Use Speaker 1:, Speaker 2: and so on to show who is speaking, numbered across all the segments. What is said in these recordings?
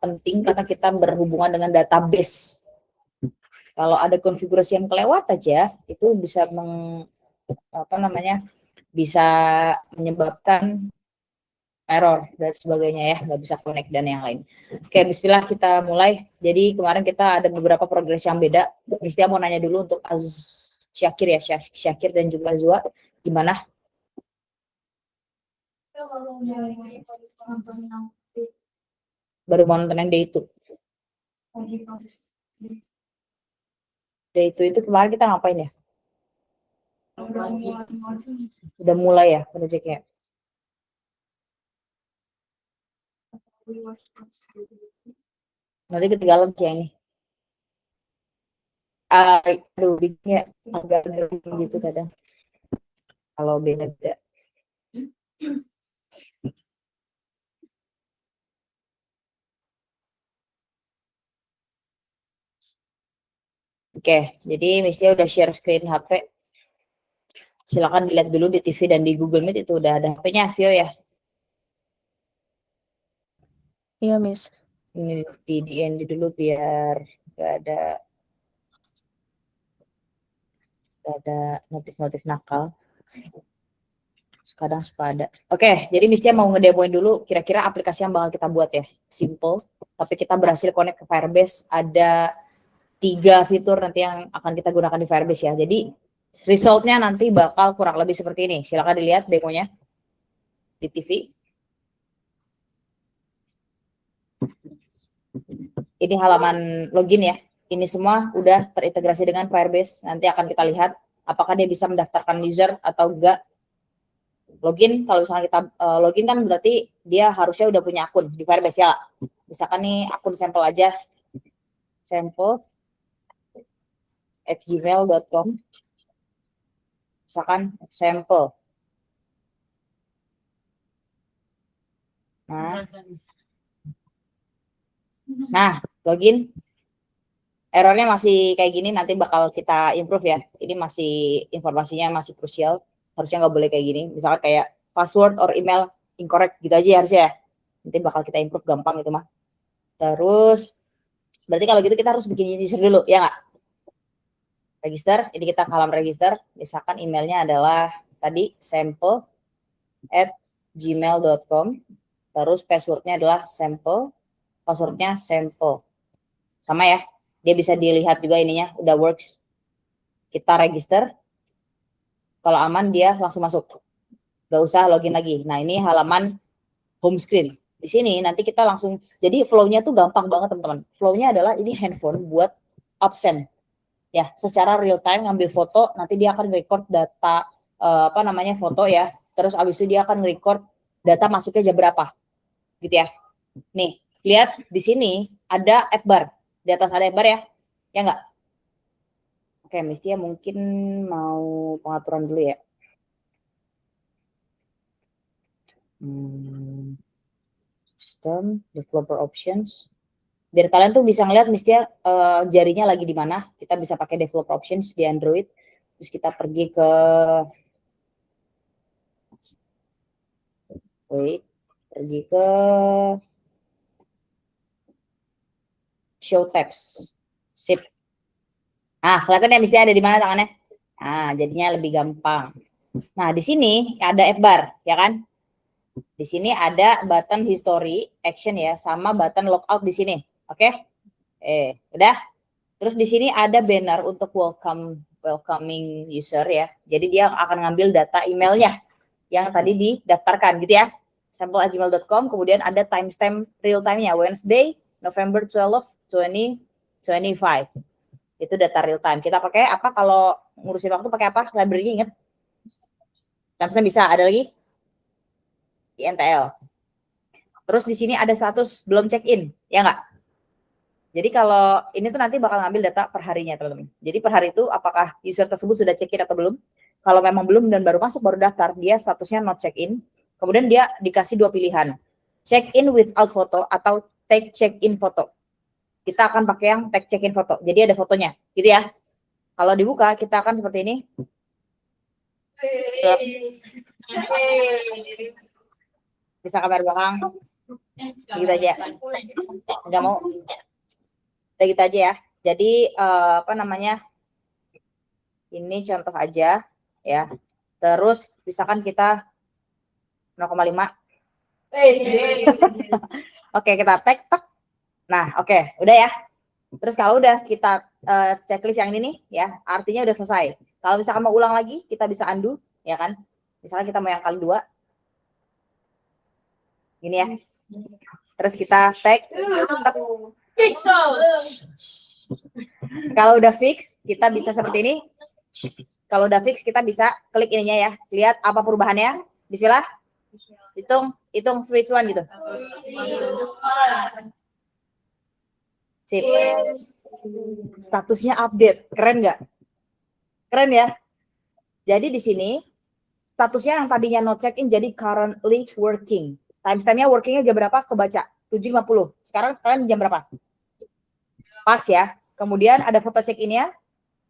Speaker 1: penting karena kita berhubungan dengan database. Kalau ada konfigurasi yang kelewat aja, itu bisa bisa menyebabkan error dan sebagainya ya, nggak bisa connect dan yang lain. Oke, bismillah kita mulai. Jadi kemarin kita ada beberapa progres yang beda. Mistia mau nanya dulu untuk Syakir ya, Syakir dan juga Azwa, gimana? Baru mau nonton yang day itu. Day itu kemarin kita ngapain ya? Udah mulai ya, udah cek ya. Nanti ketinggalan kayak ini. Aduh, bikinnya agak gitu kadang. Kalau beda-beda. Oke, jadi misalnya udah share screen HP. Silakan dilihat dulu di TV dan di Google Meet itu udah ada HP-nya, Vio ya.
Speaker 2: Iya, Miss.
Speaker 1: Ini di end dulu biar gak ada notif-notif nakal. Kadang suka ada. Oke, jadi misalnya mau ngedemoin dulu kira-kira aplikasi yang bakal kita buat ya. Simple, tapi kita berhasil connect ke Firebase. Ada 3 fitur nanti yang akan kita gunakan di Firebase ya. Jadi resultnya nanti bakal kurang lebih seperti ini. Silakan dilihat demonya di TV. Ini halaman login ya. Ini semua udah terintegrasi dengan Firebase. Nanti akan kita lihat apakah dia bisa mendaftarkan user atau enggak. Login, kalau misalnya kita login kan berarti dia harusnya udah punya akun di Firebase ya. Misalkan nih akun sampel aja. Sampel@gmail.com. Misalkan sampel. Nah, login. Errornya masih kayak gini, nanti bakal kita improve ya. Ini masih informasinya masih krusial. Harusnya nggak boleh kayak gini. Misalkan kayak password or email incorrect gitu aja harusnya ya. Nanti bakal kita improve gampang itu mah. Terus, berarti kalau gitu kita harus bikin user dulu, ya nggak? Register, ini kita ke halaman register. Misalkan emailnya adalah tadi sample@gmail.com. Terus passwordnya adalah sample. Passwordnya sample. Sama ya, dia bisa dilihat juga ininya, udah works. Kita register. Kalau aman dia langsung masuk. Gak usah login lagi. Nah ini halaman home screen. Di sini nanti kita langsung, jadi flow-nya tuh gampang banget teman-teman. Flow-nya adalah ini handphone buat absen. Ya, secara real time ngambil foto, nanti dia akan record data foto ya. Terus abis itu dia akan record data masuknya jam berapa. Gitu ya. Nih, lihat di sini ada app bar. Di atas ada app bar ya. Ya enggak? Oke, Mistia mungkin mau pengaturan dulu ya. System, developer options. Biar kalian tuh bisa ngeliat Mistia jarinya lagi di mana. Kita bisa pakai developer options di Android. Terus kita pergi ke show tabs. Sip. Nah, kelihatan ya Mistia ada di mana tangannya? Nah, jadinya lebih gampang. Nah, di sini ada app bar, ya kan? Di sini ada button history, action ya, sama button logout di sini. Oke? Udah? Terus di sini ada banner untuk welcoming user ya. Jadi dia akan ngambil data emailnya yang tadi didaftarkan gitu ya. Sample@gmail.com, kemudian ada timestamp real time-nya Wednesday, November 12, 2025. Itu data real time. Kita pakai apa kalau ngurusin waktu, pakai apa? Library ingat? Timestamp bisa, ada lagi? INTL. Terus di sini ada status belum check in, ya nggak? Jadi kalau ini tuh nanti bakal ngambil data per harinya, teman-teman. Jadi per hari itu apakah user tersebut sudah check in atau belum? Kalau memang belum dan baru masuk, baru daftar, dia statusnya not check in. Kemudian dia dikasih 2 pilihan. Check in without photo atau take check in photo. Kita akan pakai yang take check in photo. Jadi ada fotonya, gitu ya. Kalau dibuka, kita akan seperti ini. Bisa kamera belakang. Gitu aja. Nggak mau. Udah gitu aja ya. Jadi apa namanya? Ini contoh aja ya. Terus misalkan kita 0,5. Oke, kita tag. Nah, oke, udah ya. Terus kalau udah kita checklist yang ini nih ya, artinya udah selesai. Kalau misalkan mau ulang lagi, kita bisa undo, ya kan? Misalkan kita mau yang kali 2. Gini ya. Terus kita tag. Kalau udah fix, kita bisa seperti ini. Kalau udah fix, kita bisa klik ininya ya. Lihat apa perubahannya. Bismillah. Hitung which one gitu. Sip. Statusnya update. Keren nggak? Keren ya? Jadi di sini statusnya yang tadinya not check in jadi currently working. Timestamp-nya working-nya jam berapa? Kebaca. 7.50. Sekarang kalian jam berapa? Pas ya. Kemudian ada foto check-in-nya.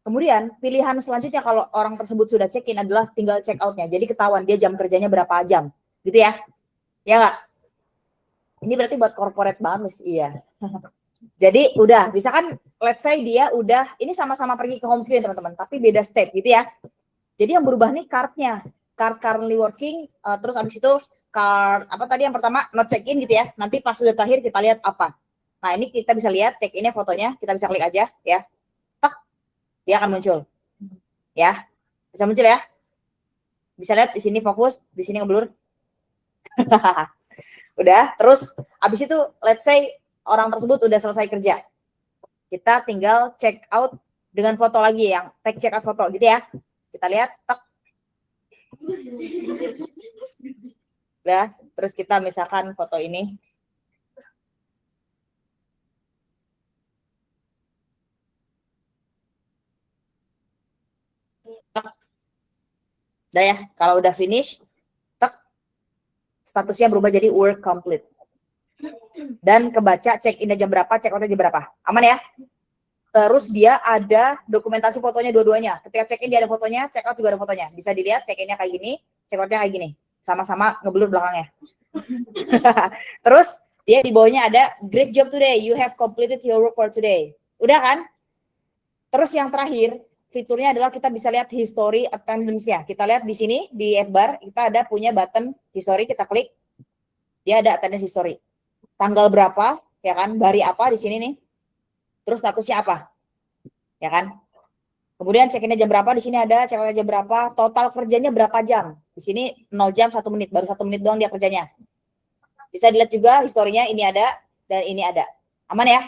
Speaker 1: Kemudian pilihan selanjutnya kalau orang tersebut sudah check-in adalah tinggal check out-nya. Jadi ketahuan dia jam kerjanya berapa jam. Gitu ya? Ya nggak? Ini berarti buat corporate banget sih. Iya. Jadi udah, misalkan let's say dia udah, ini sama-sama pergi ke home screen teman-teman, tapi beda step gitu ya. Jadi yang berubah nih card-nya. Card currently working, terus abis itu card, apa tadi yang pertama, not check-in gitu ya. Nanti pas sudah terakhir kita lihat apa. Nah ini kita bisa lihat check-in-nya fotonya, kita bisa klik aja ya. Tak, dia akan muncul. Ya, bisa muncul ya. Bisa lihat di sini fokus, di sini ngeblur. Udah, terus abis itu let's say orang tersebut udah selesai kerja. Kita tinggal check out dengan foto lagi yang tag check out foto gitu ya. Kita lihat, tak. Udah, terus kita misalkan foto ini. Udah ya, kalau udah finish, tak, statusnya berubah jadi work complete. Dan kebaca check in jam berapa, check out jam berapa. Aman ya? Terus dia ada dokumentasi fotonya dua-duanya. Ketika check in dia ada fotonya, check out juga ada fotonya. Bisa dilihat check innya kayak gini, check outnya kayak gini. Sama-sama ngeblur belakangnya. Terus dia di bawahnya ada great job today, you have completed your work for today. Udah kan? Terus yang terakhir, fiturnya adalah kita bisa lihat history attendance-nya. Kita lihat di sini di F bar kita ada punya button history, kita klik. Dia ada attendance history. Tanggal berapa, ya kan? Hari apa di sini nih? Terus statusnya apa? Ya kan? Kemudian check-in-nya jam berapa, di sini ada check-in jam berapa, total kerjanya berapa jam. Di sini 0 jam 1 menit, baru 1 menit doang dia kerjanya. Bisa dilihat juga historinya ini ada dan ini ada. Aman ya?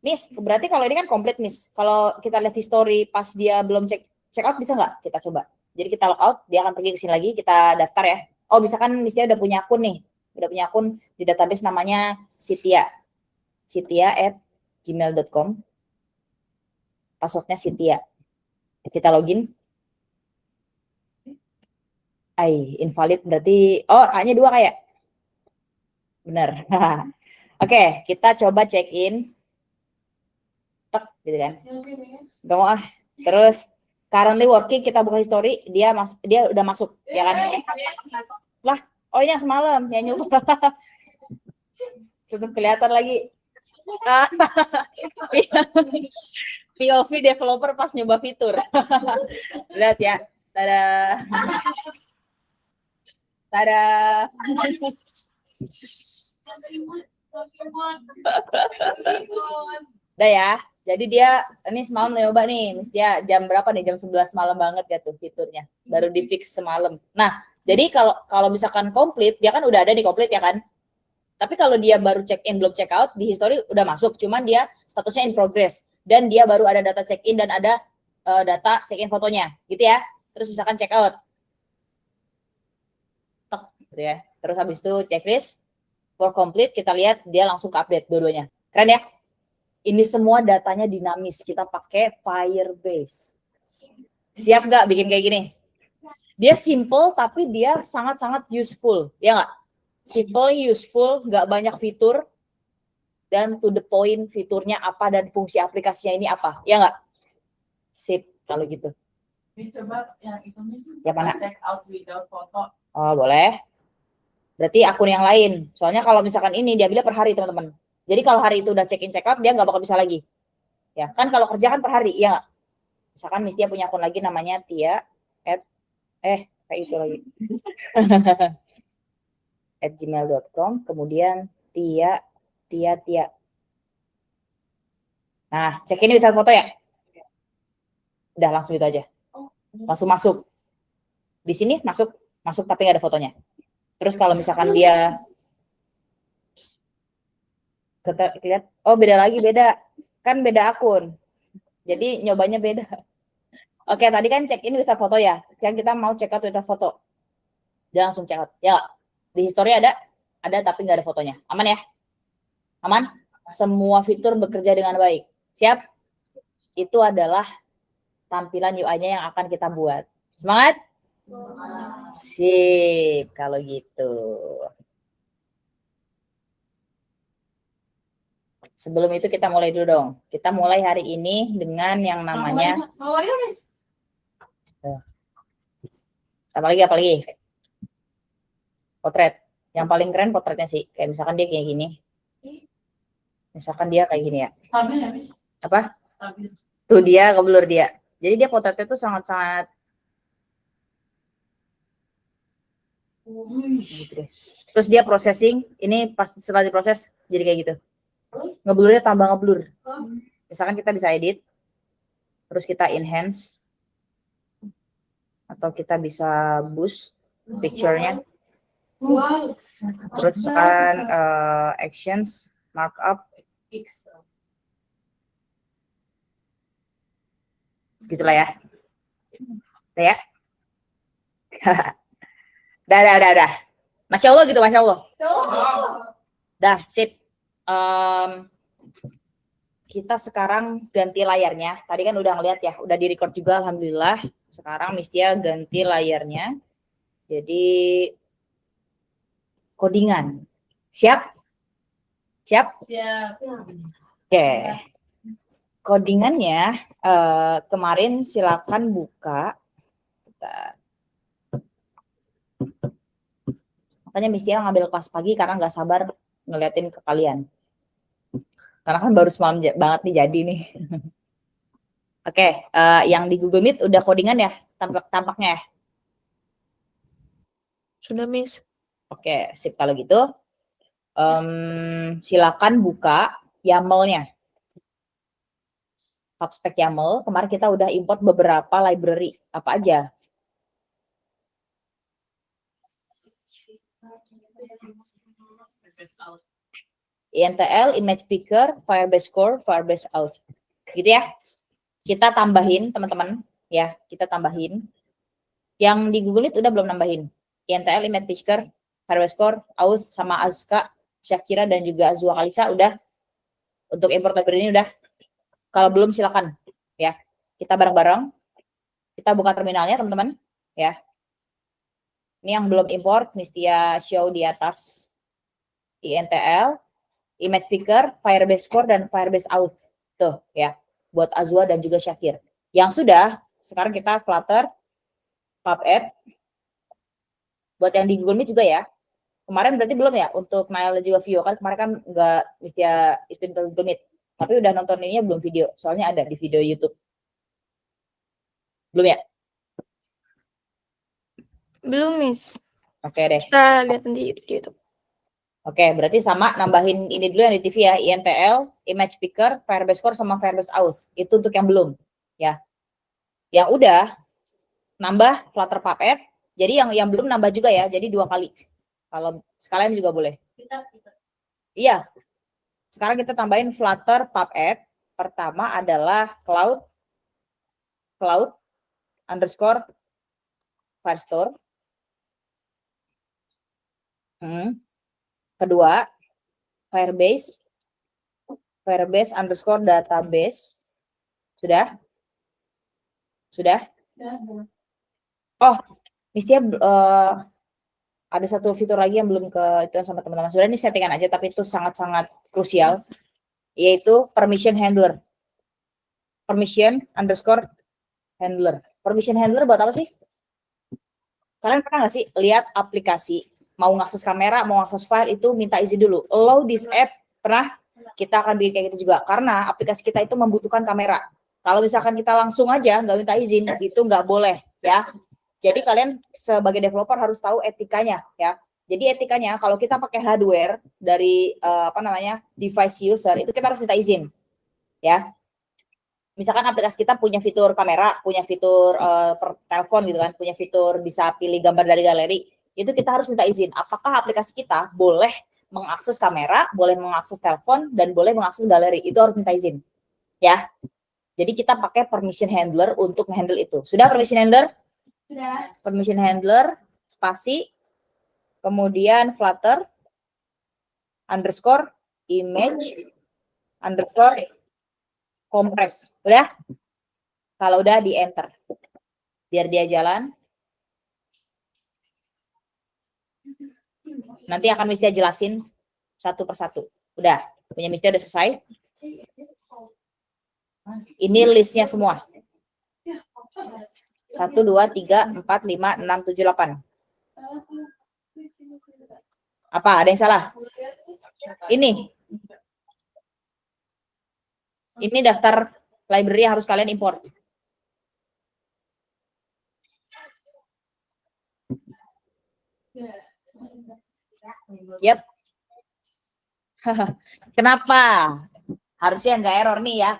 Speaker 1: Miss, berarti kalau ini kan komplit, Miss. Kalau kita lihat history pas dia belum check out bisa nggak? Kita coba. Jadi kita log out, dia akan pergi ke sini lagi, kita daftar ya. Oh, misalkan Miss dia udah punya akun nih. Udah punya akun di database namanya Sitia. Sitia@gmail.com. Passwordnya Sitia. Kita login. Invalid berarti, oh A-nya 2 kayak. Bener. Oke, kita coba check in. Gitu kan. Gak mau ah. Terus currently working, kita buka history, dia udah masuk, ya kan? Lah, oh ini yang semalam, yang nyoba. Tutup kelihatan lagi. POV developer pas nyoba fitur. Lihat ya. Tada. Tada. Udah ya. Jadi dia ini semalam nyoba nih, dia jam berapa nih? Jam 11 malam banget ya tuh fiturnya. Baru di fix semalam. Nah, jadi kalau misalkan komplit, dia kan udah ada di komplit ya kan? Tapi kalau dia baru check in belum check out, di history udah masuk, cuman dia statusnya in progress dan dia baru ada data check in dan ada data check in fotonya, gitu ya. Terus misalkan check out. Gitu ya. Terus habis itu checklist for complete, kita lihat dia langsung ke update dua-duanya. Keren ya? Ini semua datanya dinamis. Kita pakai Firebase. Siap nggak bikin kayak gini? Dia simple, tapi dia sangat-sangat useful. Ya nggak? Simple, useful, nggak banyak fitur. Dan to the point fiturnya apa dan fungsi aplikasinya ini apa. Ya nggak? Sip, kalau gitu.
Speaker 3: Coba yang itu, Miss.
Speaker 1: Yang mana?
Speaker 3: Check out without foto.
Speaker 1: Oh, boleh. Berarti akun yang lain. Soalnya kalau misalkan ini dia bilang per hari, teman-teman. Jadi kalau hari itu udah check in check out, dia nggak bakal bisa lagi. Ya, kan kalau kerja kan per hari, iya nggak? Misalkan Miss Tia punya akun lagi namanya Tia kayak itu lagi. @gmail.com, kemudian Tia. Nah, check in without foto ya. Udah langsung itu aja. Langsung masuk. Di sini masuk tapi nggak ada fotonya. Terus kalau misalkan dia lihat, oh beda lagi, kan beda akun. Jadi nyobanya beda. Oke, tadi kan check in without foto ya. Sekarang kita mau check out without foto. Dia langsung check out. Ya, di history ada tapi nggak ada fotonya. Aman ya? Aman? Semua fitur bekerja dengan baik. Siap? Itu adalah tampilan UI-nya yang akan kita buat. Semangat? Sip, kalau gitu. Sebelum itu kita mulai dulu dong. Kita mulai hari ini dengan yang namanya apa lagi? Potret. Yang paling keren potretnya sih. Kayak misalkan dia kayak gini. Misalkan dia kayak gini ya. Apa? Tuh dia, keblur dia. Jadi dia potretnya tuh sangat-sangat gitu deh. Terus dia processing, ini pas setelah diproses jadi kayak gitu. Ngeblurnya tambah ngeblur. Misalkan kita bisa edit, terus kita enhance, atau kita bisa boost picture-nya. Terus kan actions, markup, gitulah ya. Udah ya. Dah. Masya Allah gitu, Masya Allah. Dah, sip. Kita sekarang ganti layarnya. Tadi kan udah ngeliat ya, udah di-record juga, alhamdulillah. Sekarang Miss Tia ganti layarnya. Jadi codingan. Siap? Siap?
Speaker 3: Siap.
Speaker 1: Oke. Codingannya kemarin silakan buka. Bentar. Makanya Miss Tia ngambil kelas pagi karena nggak sabar ngeliatin ke kalian. Karena kan baru semalam banget nih jadi nih. Oke, yang di Google Meet udah codingan ya tampaknya ya?
Speaker 2: Sudah, Miss.
Speaker 1: Oke, sip kalau gitu. Silakan buka YAML-nya. Pubspec YAML, kemarin kita udah import beberapa library. Apa aja? INTL, Image Picker, Firebase Core, Firebase Auth. Gitu ya. Kita tambahin, teman-teman. Ya, kita tambahin. Yang di Google Meet udah belum nambahin. INTL, Image Picker, Firebase Core, Auth, sama Azka, Syakira, dan juga Azwa Kalisa udah. Untuk import library ini udah. Kalau belum silakan. Ya, kita bareng-bareng. Kita buka terminalnya, teman-teman. Ya. Ini yang belum import, Miss Tia show di atas INTL, Image Picker, Firebase Core, dan Firebase Auth. Tuh ya, buat Azwa dan juga Syakir. Yang sudah, sekarang kita Flutter, PubApp. Buat yang di Google Meet juga ya. Kemarin berarti belum ya untuk Nail dan juga Vio, kan kemarin kan nggak mesti itu di Google Meet. Tapi udah nonton ininya belum video, soalnya ada di video YouTube. Belum ya?
Speaker 2: Belum, Miss.
Speaker 1: Oke deh.
Speaker 2: Kita lihat nanti di YouTube.
Speaker 1: Oke, berarti sama nambahin ini dulu yang di TV ya, INTL, Image Picker, Firebase Core, sama Firebase Auth. Itu untuk yang belum, ya. Yang udah, nambah Flutter PubApp. Jadi yang belum nambah juga ya, jadi 2 kali. Kalau sekalian juga boleh. Iya. Sekarang kita tambahin Flutter PubApp. Pertama adalah cloud underscore Firestore. Kedua, Firebase underscore database. Sudah? Oh, misalnya ada satu fitur lagi yang belum ke itu sama teman-teman. Sudah, ini settingan aja, tapi itu sangat-sangat krusial, yaitu permission handler. Permission underscore handler. Permission handler buat apa sih? Kalian pernah nggak sih lihat aplikasi mau ngakses kamera, mau ngakses file itu minta izin dulu. Allow this app, pernah? Kita akan bikin kayak gitu juga karena aplikasi kita itu membutuhkan kamera. Kalau misalkan kita langsung aja nggak minta izin, itu nggak boleh ya. Jadi kalian sebagai developer harus tahu etikanya ya. Jadi etikanya kalau kita pakai hardware dari device user itu kita harus minta izin ya. Misalkan aplikasi kita punya fitur kamera, punya fitur per telepon gitu kan, punya fitur bisa pilih gambar dari galeri, itu kita harus minta izin. Apakah aplikasi kita boleh mengakses kamera, boleh mengakses telepon, dan boleh mengakses galeri? Itu harus minta izin ya. Jadi kita pakai permission handler untuk handle itu. Sudah permission handler? Sudah. Permission handler, spasi, kemudian flutter, underscore, image, underscore, compress. Udah? Kalau udah di enter. Biar dia jalan. Nanti akan Mistia jelasin satu persatu. Udah. Punya Mistia udah selesai. Ini listnya semua. 1, 2, 3, 4, 5, 6, 7, 8. Apa? Ada yang salah? Ini daftar library yang harus kalian import. Yep. Kenapa? Harusnya nggak error nih ya.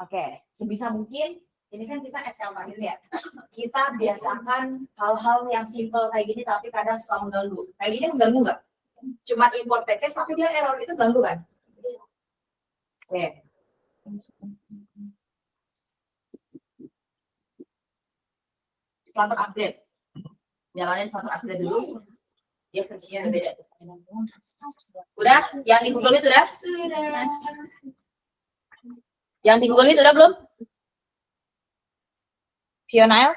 Speaker 1: Oke, sebisa mungkin ini kan kita SL terakhir ya. Kita biasakan hal-hal yang simple kayak gini tapi kadang suka mengganggu. Kayak gini mengganggu nggak? Cuma import package tapi dia error, itu ganggu kan? Oke. Selamat update. Jalanin selamat update dulu. Dia versinya beda. Udah? Yang di Google itu udah? Sudah. Yang di Google itu udah belum? Fionail?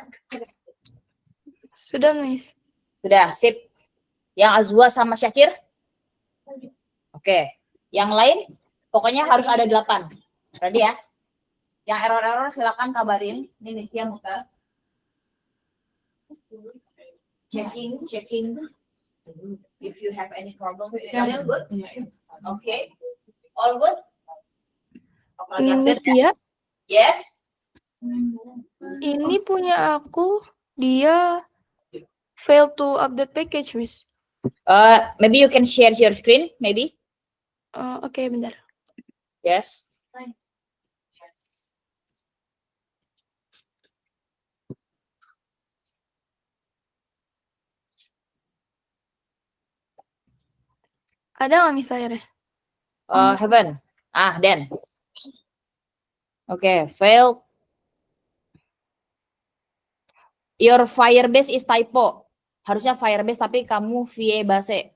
Speaker 2: Sudah, Miss.
Speaker 1: Sudah, sip. Yang Azwa sama Syakir? Oke. Yang lain, pokoknya harus ada 8. Ready ya? Yang error-error silakan kabarin. Ini Nisya muter. Checking. If you have any problem, kalian good? Okay. All good?
Speaker 2: Miss Tia,
Speaker 1: Yes.
Speaker 2: ini punya aku, dia fail to update package, Miss.
Speaker 1: Maybe you can share your screen, maybe.
Speaker 2: Oke, bentar.
Speaker 1: Yes.
Speaker 2: Ada nggak Miss layarnya?
Speaker 1: Heaven. Dan. Okay, fail. Your Firebase is typo. Harusnya Firebase tapi kamu VA Base.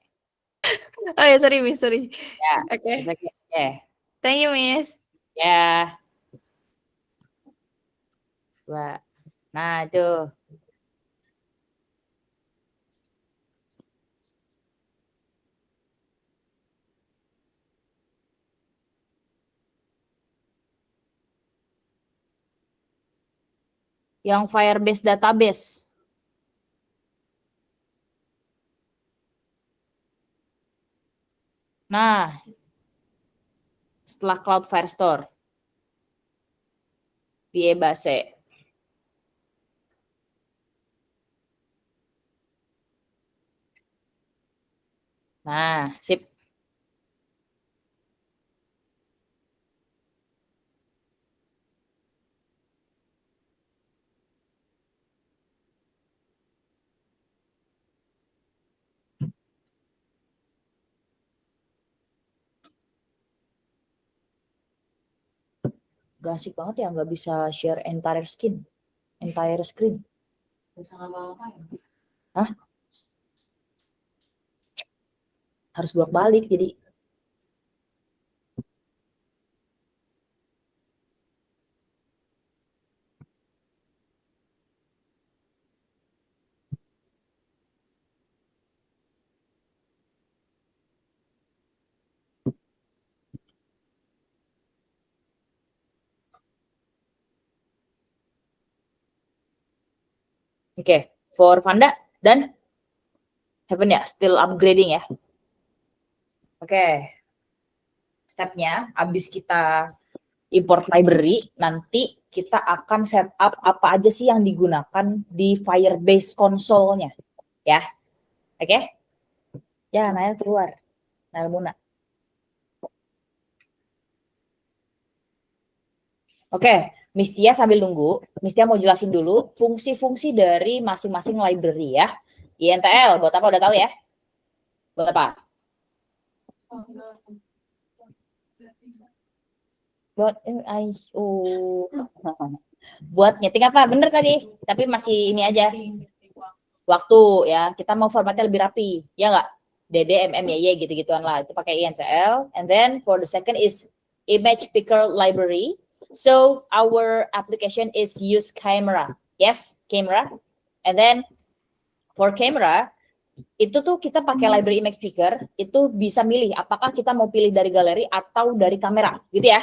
Speaker 2: Oh ya, sorry Miss, sorry.
Speaker 1: Ya.
Speaker 2: Oke.
Speaker 1: Yeah.
Speaker 2: Thank you, Miss.
Speaker 1: Ya. Nah, itu. Yang Firebase database. Nah, setelah Cloud Firestore. VA Base. Nah, sip. Gak asik banget ya, nggak bisa share entire screen. Hah? Harus bolak-balik jadi. Oke, for Vanda dan Haven't ya, still upgrading ya. Oke. Stepnya, habis kita import library, nanti kita akan setup apa aja sih yang digunakan di Firebase console-nya. Ya. Oke? Ya, Nail keluar. Nail Muna. Oke, Mistia sambil nunggu, Mistia mau jelasin dulu fungsi-fungsi dari masing-masing library ya. INTL, buat apa udah tahu ya? Buat apa? Buat buat nyeting apa? Bener tadi, tapi masih ini aja. Waktu ya, kita mau formatnya lebih rapi, ya nggak? DD, MM, YY gitu-gituan lah. Itu pakai INTL. And then for the second is image picker library. So our application is use camera. Yes, camera. And then for camera, itu tuh kita pakai library image picker, itu bisa milih apakah kita mau pilih dari galeri atau dari kamera, gitu ya.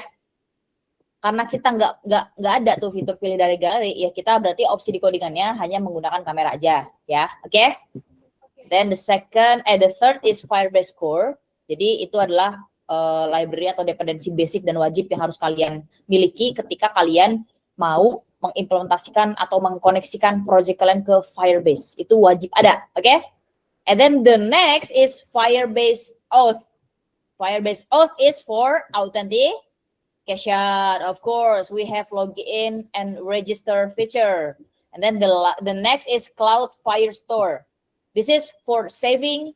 Speaker 1: Karena kita nggak ada tuh fitur pilih dari galeri, ya kita berarti opsi decodingannya hanya menggunakan kamera aja, ya. Oke? Okay? Then the third is Firebase Core. Jadi itu adalah library atau dependensi basic dan wajib yang harus kalian miliki ketika kalian mau mengimplementasikan atau mengkoneksikan project kalian ke Firebase. Itu wajib ada, oke? Okay? And then the next is Firebase Auth. Firebase Auth is for authentication. Of course, we have login and register feature. And then the next is Cloud Firestore. This is for saving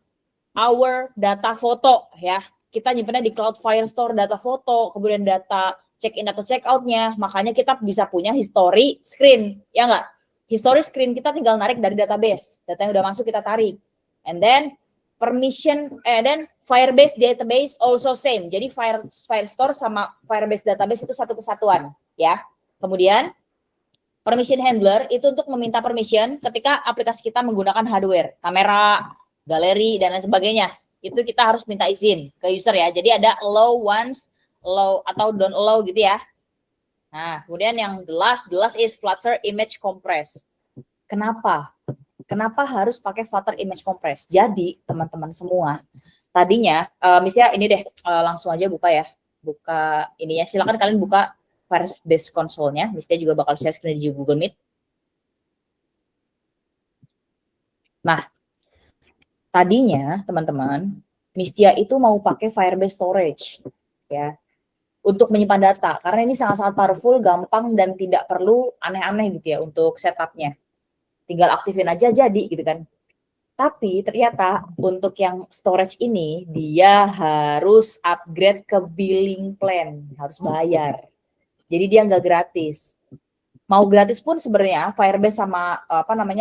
Speaker 1: our data foto ya. Kita nyimpennya di Cloud Firestore data foto, kemudian data check-in atau check-out-nya. Makanya kita bisa punya history screen, ya nggak? History screen kita tinggal narik dari database. Data yang udah masuk kita tarik. And then permission, then Firebase database also same. Jadi Firestore sama Firebase database itu satu kesatuan, ya. Kemudian permission handler itu untuk meminta permission ketika aplikasi kita menggunakan hardware, kamera, galeri, dan lain sebagainya. Itu kita harus minta izin ke user ya. Jadi ada allow once, allow atau don't allow gitu ya. Nah, kemudian yang the last is Flutter image compress. Kenapa? Kenapa harus pakai Flutter image compress? Jadi, teman-teman semua, tadinya, misalnya ini deh, langsung aja buka ya. Buka ininya, silakan kalian buka Firebase console-nya. Misalnya juga bakal share screen di Google Meet. Nah, tadinya teman-teman, Mistia itu mau pakai Firebase Storage ya untuk menyimpan data karena ini sangat-sangat powerful, gampang dan tidak perlu aneh-aneh gitu ya untuk setupnya. Tinggal aktifin aja jadi gitu kan. Tapi ternyata untuk yang storage ini dia harus upgrade ke billing plan, harus bayar. Jadi dia nggak gratis. Mau gratis pun sebenarnya Firebase sama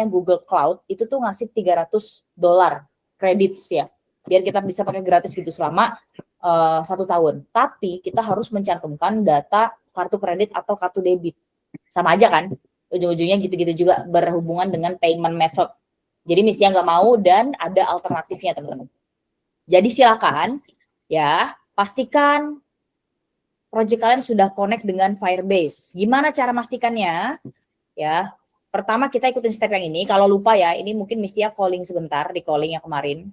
Speaker 1: Google Cloud itu tuh ngasih $300 credits ya, biar kita bisa pakai gratis gitu selama 1 tahun. Tapi kita harus mencantumkan data kartu kredit atau kartu debit. Sama aja kan? Ujung-ujungnya gitu-gitu juga berhubungan dengan payment method. Jadi misalnya nggak mau dan ada alternatifnya teman-teman. Jadi silakan ya pastikan project kalian sudah connect dengan Firebase. Gimana cara memastikannya? Ya, pertama kita ikutin step yang ini. Kalau lupa ya, ini mungkin Mistia calling sebentar di calling yang kemarin.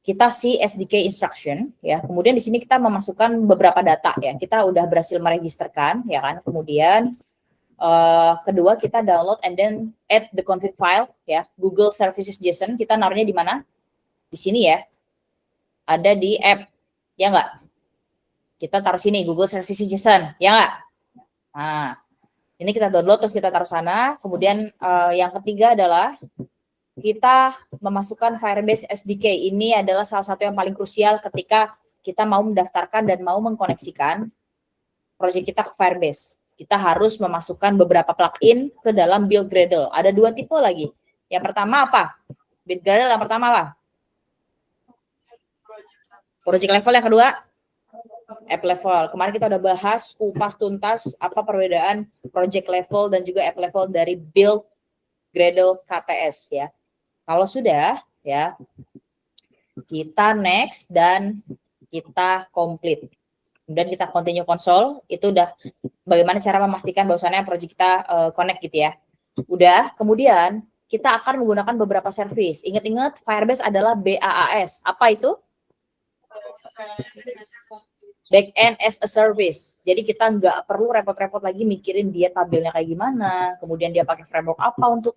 Speaker 1: Kita see SDK instruction ya. Kemudian di sini kita memasukkan beberapa data ya. Kita udah berhasil meregisterkan ya kan. Kemudian kedua kita download and then add the config file ya. Google Services JSON kita naruhnya di mana? Di sini ya. Ada di app. Ya enggak? Kita taruh sini Google Services JSON, ya nggak? Nah, ini kita download terus kita taruh sana. Kemudian yang ketiga adalah kita memasukkan Firebase SDK. Ini adalah salah satu yang paling krusial ketika kita mau mendaftarkan dan mau mengkoneksikan proyek kita ke Firebase. Kita harus memasukkan beberapa plugin ke dalam build Gradle. Ada 2 tipe lagi. Yang pertama apa? Build Gradle yang pertama apa? Project level yang kedua? App level. Kemarin kita udah bahas kupas tuntas apa perbedaan project level dan juga app level dari build Gradle KTS ya. Kalau sudah ya, kita next dan kita complete. Kemudian kita continue console, itu udah bagaimana cara memastikan bahwasannya project kita connect gitu ya. Udah, kemudian kita akan menggunakan beberapa service. Ingat-ingat Firebase adalah BaaS. Apa itu? Backend as a service. Jadi kita nggak perlu repot-repot lagi mikirin dia tabelnya kayak gimana, kemudian dia pakai framework apa untuk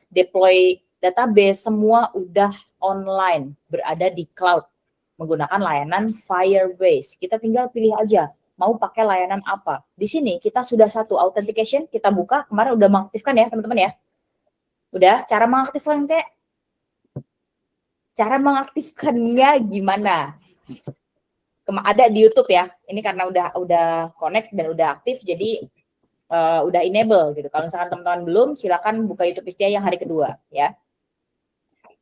Speaker 1: deploy database. Semua udah online, berada di cloud menggunakan layanan Firebase. Kita tinggal pilih aja mau pakai layanan apa. Di sini kita sudah satu authentication, kita buka, kemarin udah mengaktifkan ya teman-teman ya. Udah, cara mengaktifkannya gimana? Ada di YouTube ya. Ini karena udah connect dan udah aktif, jadi udah enable gitu. Kalau misalkan teman-teman belum, silakan buka YouTube Istia yang hari kedua ya.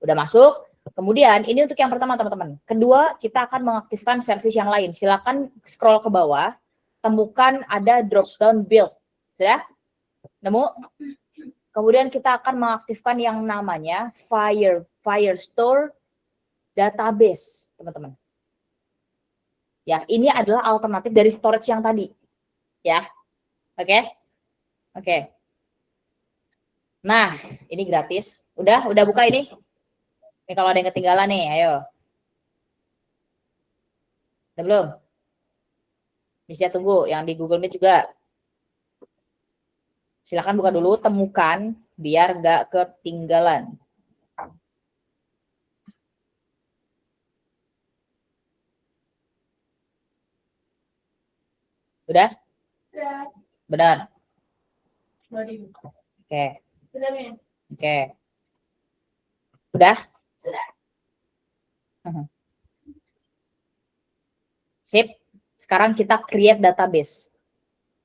Speaker 1: Udah masuk. Kemudian ini untuk yang pertama teman-teman. Kedua, kita akan mengaktifkan service yang lain. Silakan scroll ke bawah, temukan ada drop down build. Sudah? Nemu? Kemudian kita akan mengaktifkan yang namanya Firestore database, teman-teman. Ya, ini adalah alternatif dari storage yang tadi. Ya. Oke. Nah, ini gratis. Udah buka ini? Ini kalau ada yang ketinggalan nih, ayo. Udah belum? Bisa tunggu, yang di Google Meet juga. Silakan buka dulu, temukan, biar nggak ketinggalan. Udah? Benar. Oke. Oke. Udah? Sip. Sekarang kita create database.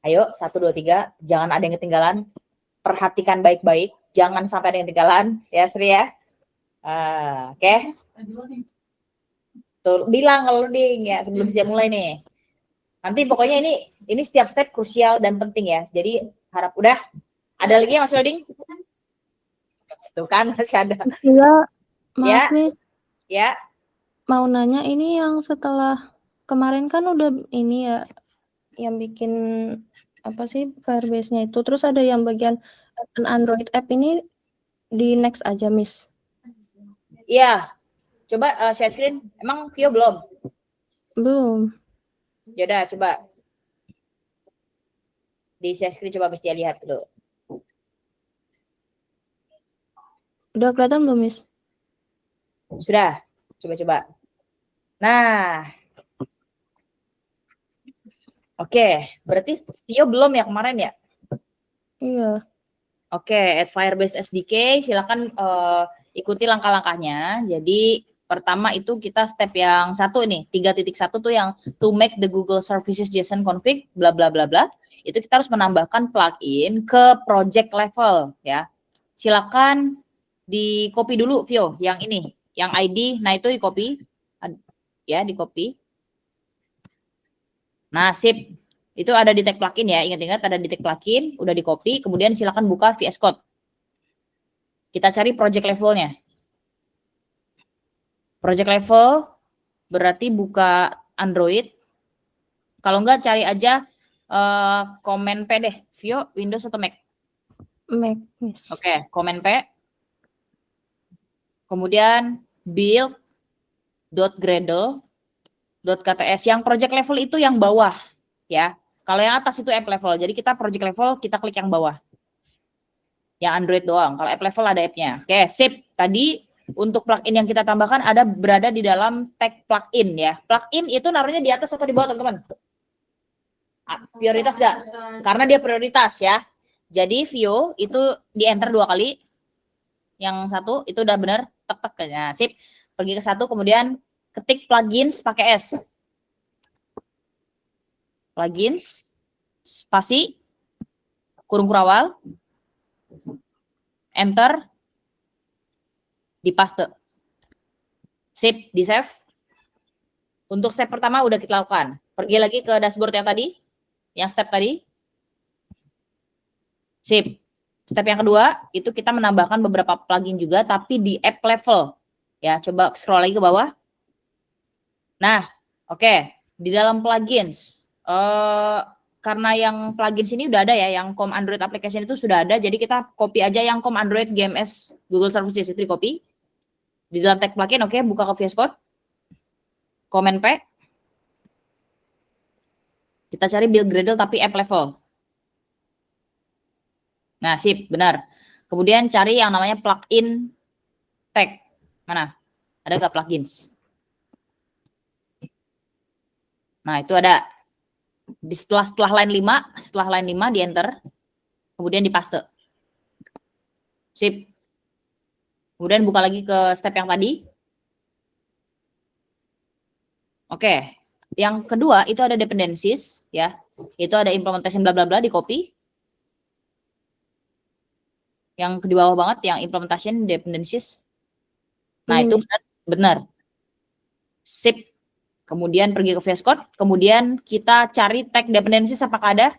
Speaker 1: Ayo, 1, 2, 3. Jangan ada yang ketinggalan. Perhatikan baik-baik. Jangan sampai ada yang ketinggalan. Ya, Sri ya. Oke. Tuh, bilang kalau loading ya sebelum saya mulai nih. Nanti pokoknya ini setiap step krusial dan penting ya. Jadi harap udah. Ada lagi yang masih loading? Tuh kan masih ada.
Speaker 2: Iya, maaf
Speaker 1: Ya.
Speaker 2: Miss.
Speaker 1: Ya.
Speaker 2: Mau nanya ini yang setelah kemarin kan udah ini ya yang bikin apa sih Firebase-nya itu. Terus ada yang bagian Android app ini di next aja Miss.
Speaker 1: Iya. Coba share screen. Emang Vio belum?
Speaker 2: Belum.
Speaker 1: Ya udah coba. Di share screen coba mesti lihat dulu.
Speaker 2: Udah kelihatan belum Miss?
Speaker 1: Sudah. Coba. Nah. Oke, berarti Vio belum ya kemarin ya?
Speaker 2: Iya.
Speaker 1: Oke, at Firebase SDK, silakan ikuti langkah-langkahnya. Jadi pertama itu kita step yang 1 ini, 3.1 tuh yang to make the Google Services JSON config, bla bla bla bla. Itu kita harus menambahkan plugin ke project level ya. Silakan di copy dulu Vio, yang ini, yang ID, nah itu di copy, ya di copy. Nah, sip. Itu ada di tag plugin ya. Ingat-ingat ada di tag plugin, udah di copy, kemudian silakan buka VS Code. Kita cari project levelnya. Project level berarti buka Android. Kalau enggak cari aja Command P deh. Vio, Windows atau Mac?
Speaker 2: Mac, Miss.
Speaker 1: Oke, Command P. Kemudian build.gradle.kts. Yang project level itu yang bawah ya. Kalau yang atas itu app level. Jadi kita project level, kita klik yang bawah. Yang Android doang. Kalau app level ada app-nya. Oke, sip. Tadi untuk plugin yang kita tambahkan berada di dalam tag plugin ya. Plugin itu naruhnya di atas atau di bawah, teman-teman? Prioritas nggak? Karena dia prioritas ya. Jadi Vio itu di enter 2 kali. Yang satu itu udah bener. Tek-tek. Nah, sip. Pergi ke 1, kemudian ketik plugins pakai S. Plugins, spasi, kurung kurawal, enter, di paste. Sip, di save. Untuk step pertama udah kita lakukan. Pergi lagi ke dashboard yang tadi, yang step tadi. Sip. Step yang kedua, itu kita menambahkan beberapa plugin juga, tapi di app level. Ya, coba scroll lagi ke bawah. Nah, oke. Di dalam plugins, karena yang plugin sini udah ada ya, yang com Android application itu sudah ada, jadi kita copy aja yang com Android GMS Google Services itu di copy. Di dalam tag plugin, oke, buka ke VS Code. Command P. Kita cari build Gradle tapi app level. Nah, sip, benar. Kemudian cari yang namanya plugin tag. Mana? Ada nggak plugins? Nah, itu ada. Setelah line 5 di enter. Kemudian di paste. Sip. Kemudian buka lagi ke step yang tadi. Oke. Yang kedua itu ada dependencies ya. Itu ada implementation bla bla bla di copy. Yang di bawah banget yang implementation dependencies. Nah, itu benar. Sip. Kemudian pergi ke VS Code, kemudian kita cari tag dependencies apakah ada?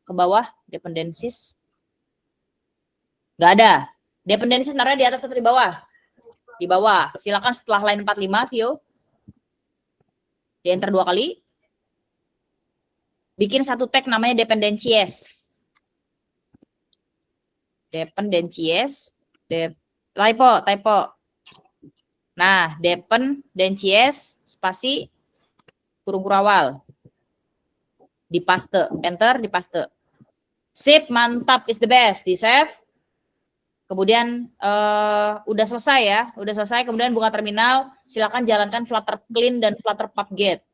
Speaker 1: Ke bawah dependencies. Nggak ada. Dependencies naruhnya di atas atau di bawah? Di bawah. Silakan setelah line 45 view. Di enter 2 kali. Bikin satu tag namanya dependencies. Dependencies. Typo. Nah, dependencies spasi kurung awal. Di paste, enter, di paste. Sip, mantap, is the best. Di save. Kemudian udah selesai ya, udah selesai. Kemudian buka terminal, silakan jalankan Flutter clean dan Flutter pub-get.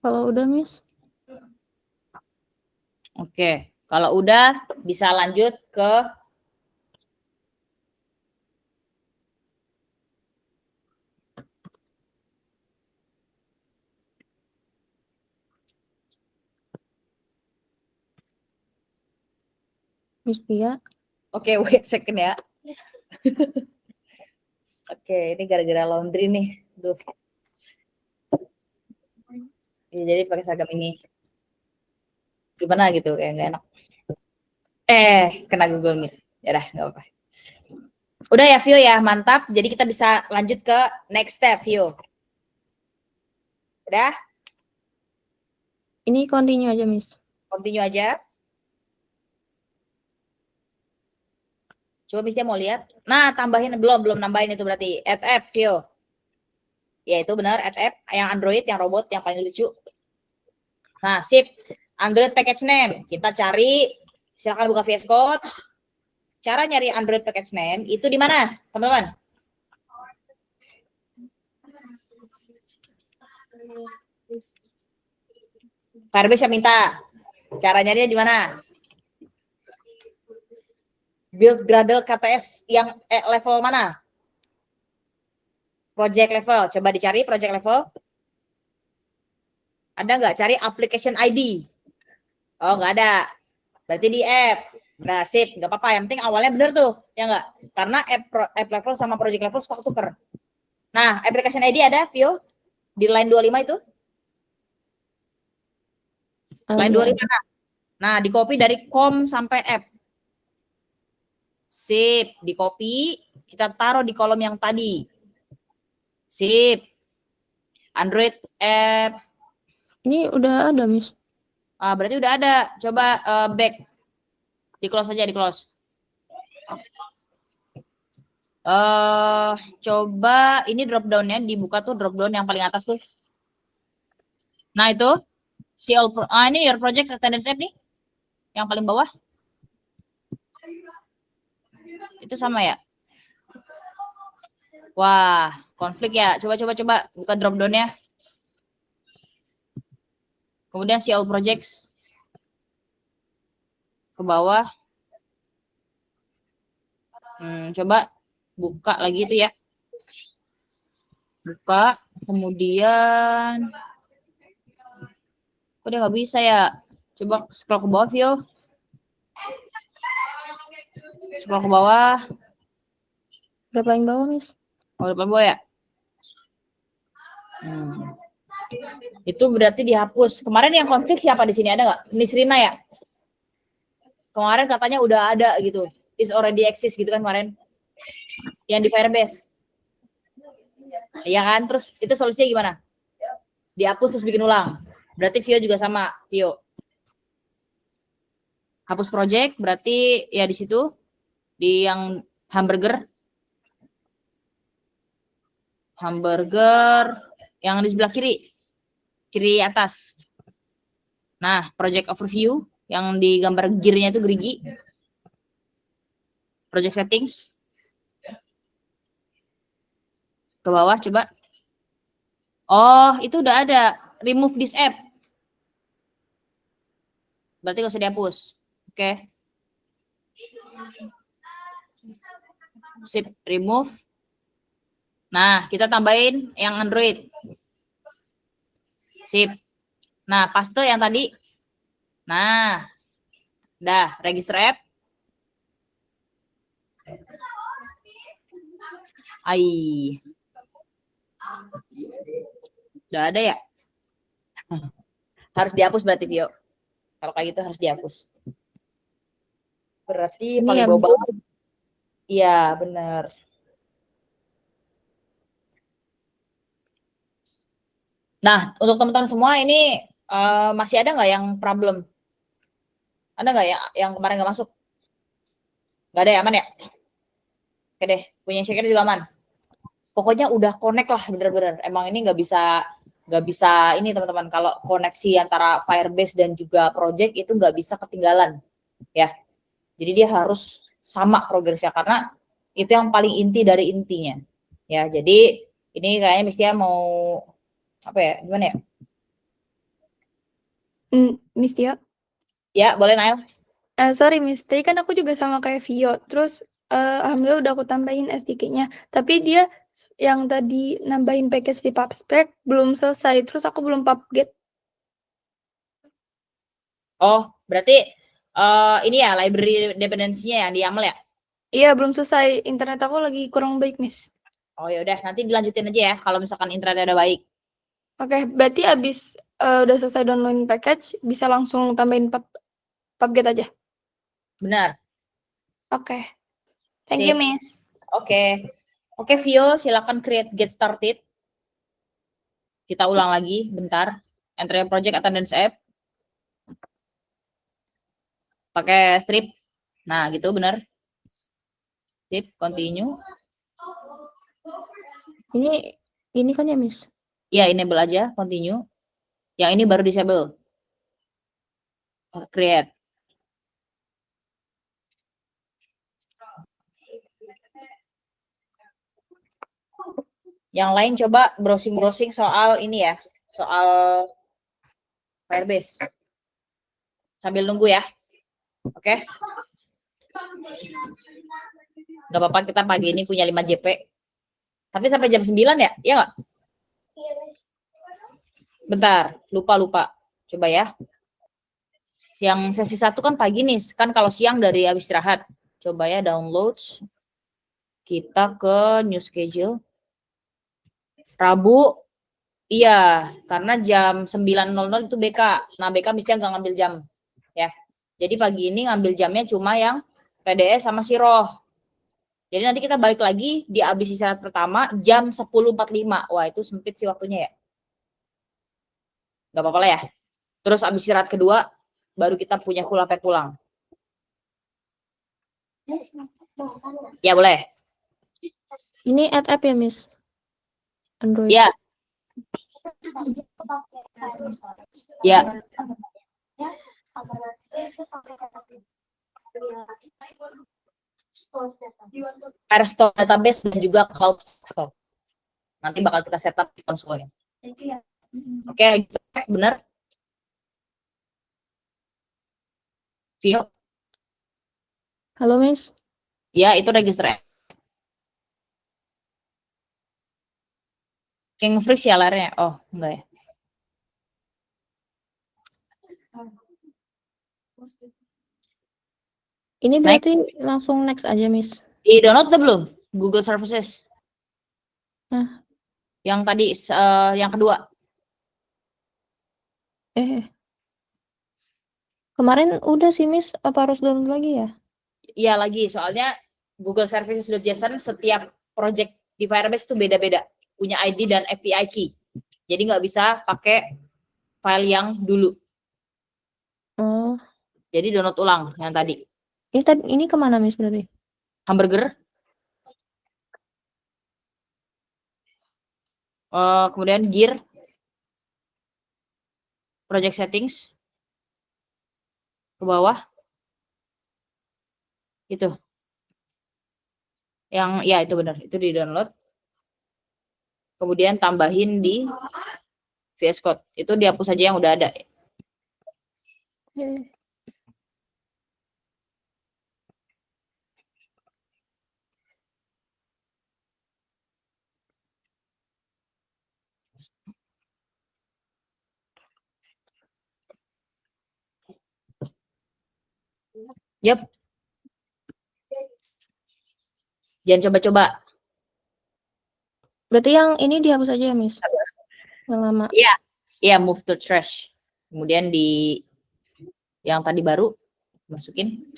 Speaker 2: Kalau udah, Miss?
Speaker 1: Oke, kalau udah bisa lanjut ke
Speaker 2: Miss Tia.
Speaker 1: Oke, wait second ya. Oke, ini gara-gara laundry nih. Duh. Ya, jadi pakai seragam ini. Gimana gitu, kayak nggak enak. Kena Google Meet. Ya udah, nggak apa-apa. Udah ya, Vio ya, mantap. Jadi kita bisa lanjut ke next step, Vio. Udah?
Speaker 2: Ini continue aja, Miss.
Speaker 1: Continue aja. Coba Miss dia mau lihat. Nah, tambahin belum nambahin itu berarti. Add app, Vio. Ya, itu benar, add app yang Android, yang robot, yang paling lucu. Nah, sip. Android package name. Kita cari, silakan buka VS Code. Cara nyari Android package name itu di mana, teman-teman? Firebase yang minta. Cara nyarinya di mana? Build Gradle KTS yang level mana? Project level. Coba dicari project level. Ada nggak? Cari application ID. Oh, nggak ada. Berarti di app. Nah, sip. Nggak apa-apa. Yang penting awalnya bener tuh. Ya nggak? Karena app level sama project level suka tuker. Nah, application ID ada, Vio? Di line 25 itu? Line 25. Nah, di copy dari com sampai app. Sip. Di copy. Kita taruh di kolom yang tadi. Sip. Android app.
Speaker 2: Ini udah ada, Miss.
Speaker 1: Berarti udah ada. Coba back. Di close aja, di close. Coba ini drop down-nya dibuka tuh, drop down yang paling atas tuh. Nah, itu see all ini your project attendance app nih. Yang paling bawah. Itu sama ya? Wah, konflik ya. Coba buka drop down-nya. Kemudian see all projects. Ke bawah. Coba buka lagi itu ya. Buka, kemudian kok dia nggak bisa ya? Coba scroll ke bawah, Vio. Scroll ke bawah.
Speaker 2: Udah paling bawah, Miss.
Speaker 1: Oh, depan bawah ya? Itu berarti dihapus. Kemarin yang konflik siapa di sini, ada nggak? Nisrina ya? Kemarin katanya udah ada gitu. Is already exist gitu kan kemarin. Yang di Firebase. Iya kan? Terus itu solusinya gimana? Dihapus terus bikin ulang. Berarti Vio juga sama, Vio. Hapus project berarti ya di situ di yang hamburger yang di sebelah kiri atas. Nah, project overview yang di gambar gearnya itu gerigi. Project settings. Ke bawah coba. Oh, itu udah ada. Remove this app. Berarti nggak usah dihapus. Oke. Sip, remove. Nah, kita tambahin yang Android. Sip. Nah, paste yang tadi. Nah, dah, register app. Ai. Udah ada ya? Harus dihapus berarti, Vio. Kalau kayak gitu harus dihapus. Berarti
Speaker 2: Ini
Speaker 1: paling
Speaker 2: ya,
Speaker 1: bawah. Iya, benar. Nah, untuk teman-teman semua ini masih ada nggak yang problem? Ada nggak yang kemarin nggak masuk? Nggak ada ya, aman ya? Oke deh, punya share juga aman. Pokoknya udah connect lah bener-bener. Emang ini nggak bisa ini teman-teman. Kalau koneksi antara Firebase dan juga project itu nggak bisa ketinggalan, ya. Jadi dia harus sama progresnya karena itu yang paling inti dari intinya, ya. Jadi ini kayaknya mestinya mau apa ya? Gimana ya?
Speaker 2: Miss Tio.
Speaker 1: Ya, boleh Nail.
Speaker 2: Sorry Miss, tadi kan aku juga sama kayak Vio. Terus alhamdulillah udah aku tambahin SDK-nya. Tapi dia yang tadi nambahin package di PubSpec belum selesai. Terus aku belum PubGet.
Speaker 1: Oh, berarti ini ya library dependensinya yang di YAML ya?
Speaker 2: Iya, belum selesai. Internet aku lagi kurang baik, Miss.
Speaker 1: Oh ya udah, nanti dilanjutin aja ya kalau misalkan internetnya udah baik.
Speaker 2: Oke, berarti abis udah selesai downloading package, bisa langsung tambahin PubGet aja.
Speaker 1: Benar.
Speaker 2: Oke. Thank
Speaker 1: Sip.
Speaker 2: you, Miss.
Speaker 1: Oke. Oke, Vio, silakan create get started. Kita ulang lagi bentar. Enter project attendance app. Pakai strip. Nah, gitu benar. Sip, continue.
Speaker 2: Ini kan ya, Miss?
Speaker 1: Ya, enable aja, continue. Yang ini baru disable. Create. Yang lain coba browsing-browsing soal ini ya, soal Firebase. Sambil nunggu ya. Oke. Gak apa-apa, kita pagi ini punya 5 JP. Tapi sampai jam 9 ya? Iya nggak? Bentar, lupa. Coba ya. Yang sesi 1 kan pagi nih, kan kalau siang dari habis istirahat. Coba ya download. Kita ke new schedule. Rabu, iya, karena jam 9.00 itu BK. Nah, BK mesti nggak ngambil jam. Ya. Jadi pagi ini ngambil jamnya cuma yang PDS sama Siroh. Jadi nanti kita balik lagi di habis istirahat pertama jam 10.45. Wah, itu sempit sih waktunya ya. Gak apa-apa lah ya. Terus habis istirahat kedua, baru kita punya full sampai pulang. Ya, boleh.
Speaker 2: Ini app ya, Miss? Android.
Speaker 1: Ya. Ya. Airstore database dan juga cloud store. Nanti bakal kita setup di konsolnya. Oke, benar. Vio.
Speaker 2: Halo, Miss.
Speaker 1: Ya, itu register. King freeze ya layarnya. Oh, enggak ya.
Speaker 2: Ini berarti langsung next aja, Miss.
Speaker 1: Di download tuh belum? Google Services.
Speaker 2: Nah.
Speaker 1: Yang tadi, yang kedua.
Speaker 2: Kemarin udah sih, Miss. Apa harus download lagi ya?
Speaker 1: Iya lagi, soalnya Google Services.json setiap project di Firebase itu beda-beda. Punya ID dan API key. Jadi nggak bisa pakai file yang dulu.
Speaker 2: Oh.
Speaker 1: Jadi download ulang yang tadi.
Speaker 2: Ini kemana, Miss, berarti?
Speaker 1: Hamburger. Kemudian gear. Project settings. Ke bawah. Itu. Yang, ya itu benar. Itu di download. Kemudian tambahin di VS Code. Itu dihapus aja yang udah ada. Yap. Jangan coba-coba.
Speaker 2: Berarti yang ini dihapus aja ya, Miss? Yang lama.
Speaker 1: Iya. Iya, move to trash. Kemudian di yang tadi baru masukin.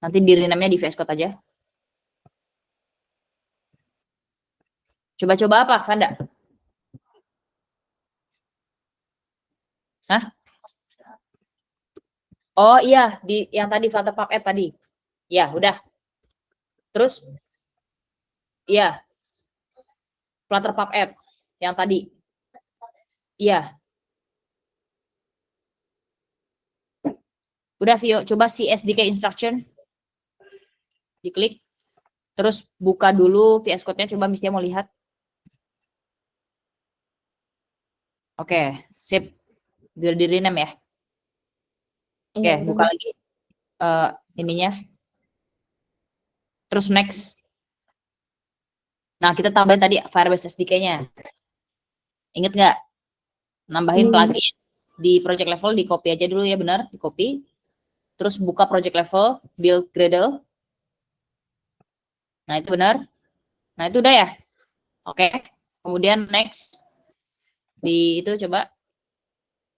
Speaker 1: Nanti di rename-nya di VS Code aja. Coba-coba apa, Vanda? Hah? Oh iya, di yang tadi Flutter Puppet tadi. Ya, udah. Terus iya. Flutter Puppet yang tadi. Iya. Udah, Vio, coba si SDK instruction. Diklik. Terus buka dulu VS Code-nya, coba Miss Tia mau lihat. Oke, sip. Di rename ya. Oke,
Speaker 2: Iya,
Speaker 1: buka lagi ininya. Terus next. Nah, kita tambahin tadi Firebase SDK-nya. Ingat nggak? Nambahin plugin di project level, di copy aja dulu ya, benar, di copy. Terus buka project level, build Gradle. Nah, itu benar. Nah, itu udah ya. Oke. Kemudian next. Di itu coba.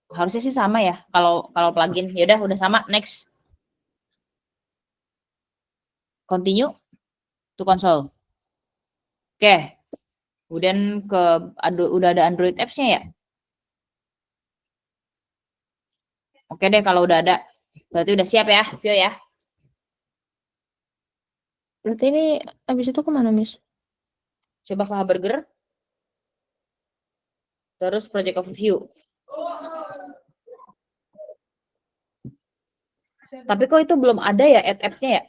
Speaker 1: Harusnya sih sama ya kalau plugin. Ya udah sama, next. Continue to console. Oke. Kemudian udah ada Android apps-nya ya? Oke deh kalau udah ada. Berarti udah siap ya, Vio ya.
Speaker 2: Berarti ini abis itu kemana, Miss?
Speaker 1: Coba ke Hamburger. Terus project overview. Tapi kok itu belum ada ya app-nya ya?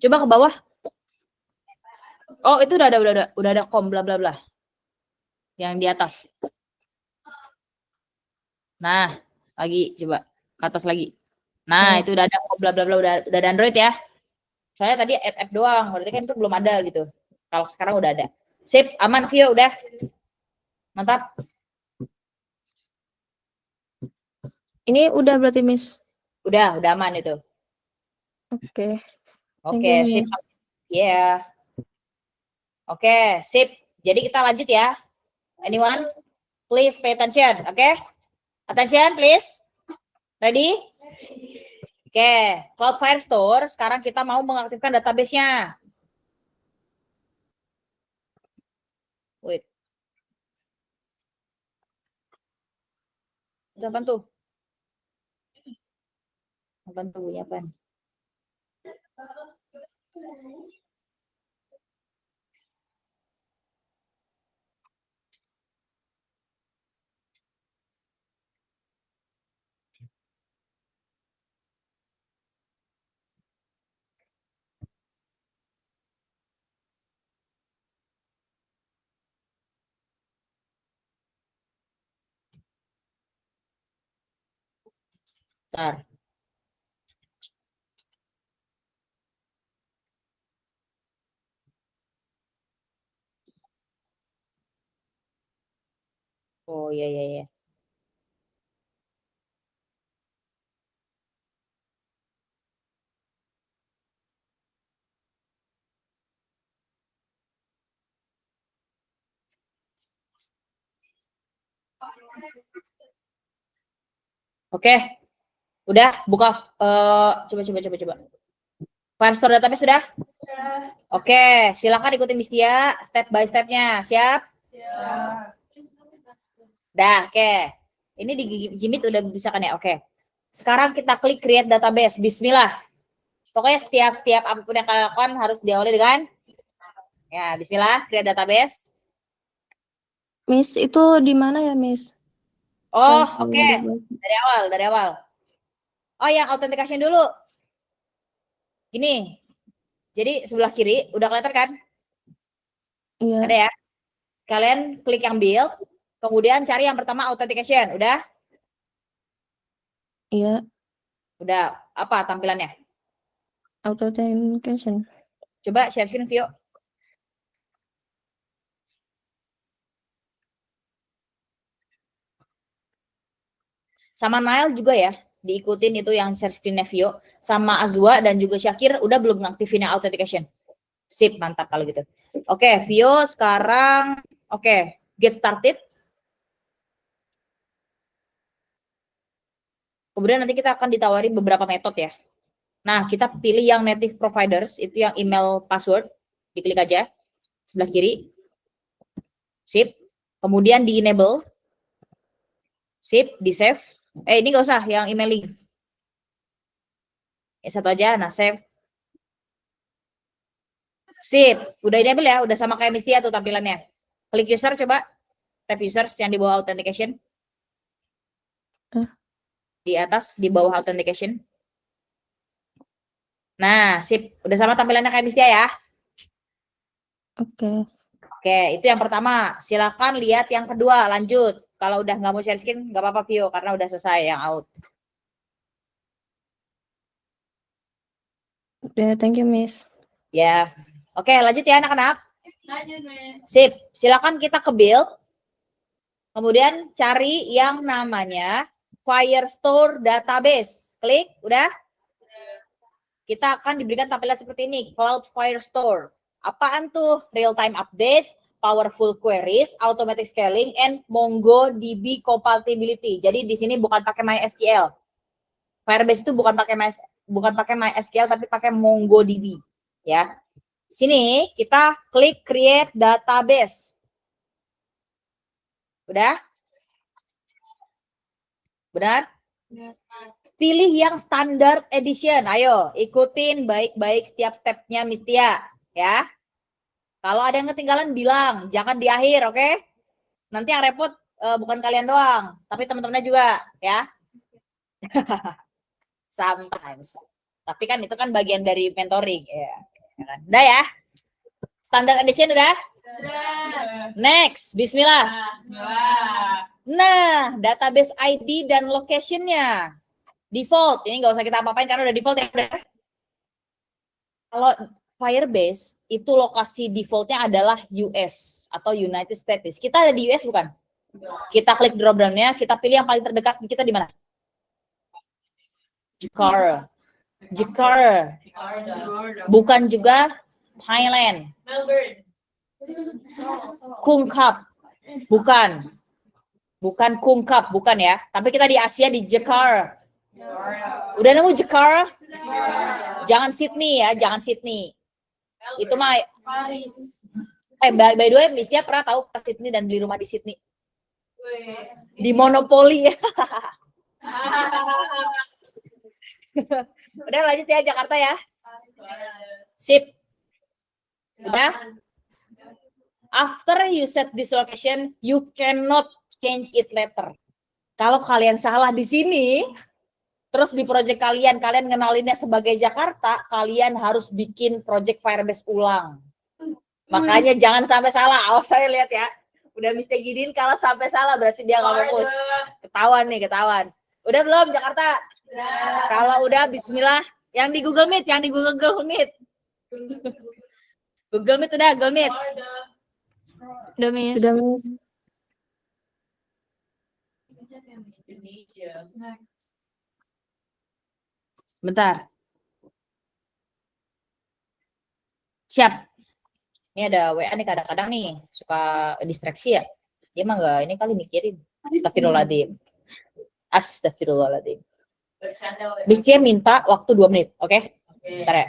Speaker 1: Coba ke bawah. Oh, itu udah ada com bla bla bla. Yang di atas. Nah, lagi coba ke atas lagi. Nah, itu udah ada com bla bla bla, udah ada Android ya. Saya tadi app doang, berarti kan itu belum ada gitu. Kalau sekarang udah ada. Sip, aman Vio udah. Mantap.
Speaker 2: Ini udah berarti, Miss?
Speaker 1: Udah aman itu.
Speaker 2: Oke.
Speaker 1: Oke, sip. Yeah. Oke, sip. Jadi kita lanjut ya. Anyone? Please pay attention. Oke? Attention, please. Ready? Oke, Cloud Firestore. Sekarang kita mau mengaktifkan database-nya. Wait. Apa tuh? Apa tuh? Bunyi apa? Bentar. Oh iya. Oke. Udah buka coba. Firestore database sudah? Oke, silakan ikuti Miss Tia step by step-nya. Siap? Dah, oke. Ini di Jimit udah bisa kan ya? Oke. Sekarang kita klik create database. Bismillah. Pokoknya setiap apapun yang kalian lakukan harus diawali dengan ya, bismillah, create database.
Speaker 2: Miss, itu di mana ya, Miss?
Speaker 1: Oh, oke. Dari awal. Oh, yang authentication dulu. Gini. Jadi sebelah kiri udah kelihatan kan?
Speaker 2: Iya.
Speaker 1: Ada ya? Kalian klik yang build, kemudian cari yang pertama authentication. Udah?
Speaker 2: Iya.
Speaker 1: Udah. Apa tampilannya?
Speaker 2: Authentication.
Speaker 1: Coba share screen view. Sama Nail juga ya, diikutin itu yang share screen view. Sama Azwa dan juga Syakir udah belum ngaktifin yang authentication. Sip, mantap kalau gitu. Oke, view sekarang. Oke, get started. Kemudian nanti kita akan ditawari beberapa metode ya. Nah, kita pilih yang native providers, itu yang email password. Diklik aja, sebelah kiri. Sip. Kemudian di enable. Sip, di save. Ini nggak usah, yang emailing. Satu aja, nah save. Sip, udah enable ya, udah sama kayak Mistia tuh tampilannya. Klik user coba, tap users yang di bawah authentication. Di atas, di bawah authentication. Nah, sip, udah sama tampilannya kayak Mistia ya.
Speaker 2: Oke.
Speaker 1: Oke, itu yang pertama. Silakan lihat yang kedua, lanjut. Kalau udah nggak mau share screen, nggak apa-apa view, karena udah selesai yang out.
Speaker 2: Udah, thank you, Miss.
Speaker 1: Ya, oke lanjut ya anak-anak.
Speaker 3: Lanjut, Miss.
Speaker 1: Sip, silakan kita ke build. Kemudian cari yang namanya Firestore Database. Klik, udah? Kita akan diberikan tampilan seperti ini, Cloud Firestore. Apaan tuh? Real-time updates, powerful queries, automatic scaling, and MongoDB compatibility. Jadi di sini bukan pakai MySQL. Firebase itu bukan pakai MySQL tapi pakai MongoDB, ya. Sini kita klik create database. Udah? Benar? Pilih yang standard edition. Ayo, ikutin baik-baik setiap stepnya Miss Tia, ya. Kalau ada yang ketinggalan bilang, jangan di akhir, oke? Nanti yang repot bukan kalian doang, tapi teman-temannya juga, ya. Sometimes. Tapi kan itu kan bagian dari mentoring, ya. Udah ya? Standard edition udah? Next, bismillah. Nah, database ID dan location-nya. Default, ini nggak usah kita apa-apain karena udah default ya. Kalau Firebase, itu lokasi defaultnya adalah US atau United States. Kita ada di US bukan? Kita klik drop down-nya, kita pilih yang paling terdekat kita di mana? Jakarta. Bukan juga Thailand.
Speaker 3: Melbourne.
Speaker 1: Kungkap. Bukan Kungkap, bukan ya. Tapi kita di Asia di Jakarta. Udah nemu Jakarta? Jangan Sydney ya, jangan Sydney. Itu mah by the way, Miss Tia pernah tahu ke Sydney dan beli rumah di Sydney. Di Monopoly ya. Udah lanjut ya Jakarta ya. Sip. Udah. After you set this location, you cannot change it later. Kalau kalian salah di sini, terus di project kalian ngenalinnya sebagai Jakarta, kalian harus bikin project Firebase ulang. Makanya jangan sampai salah. Awas saya lihat ya. Udah mesti giniin kalau sampai salah berarti dia nggak fokus. Ketahuan. Udah belum Jakarta? Kalau udah bismillah. Yang di Google Meet. Google Meet udah, Google Meet.
Speaker 2: Udah, Miss.
Speaker 1: Bentar. Siap. Ini ada WA nih kadang-kadang nih suka distraksi ya. Dia mah nggak ini kali mikirin. Astagfirullahaladzim. Astagfirullahaladzim. Bistia minta waktu 2 menit, oke? Bentar ya.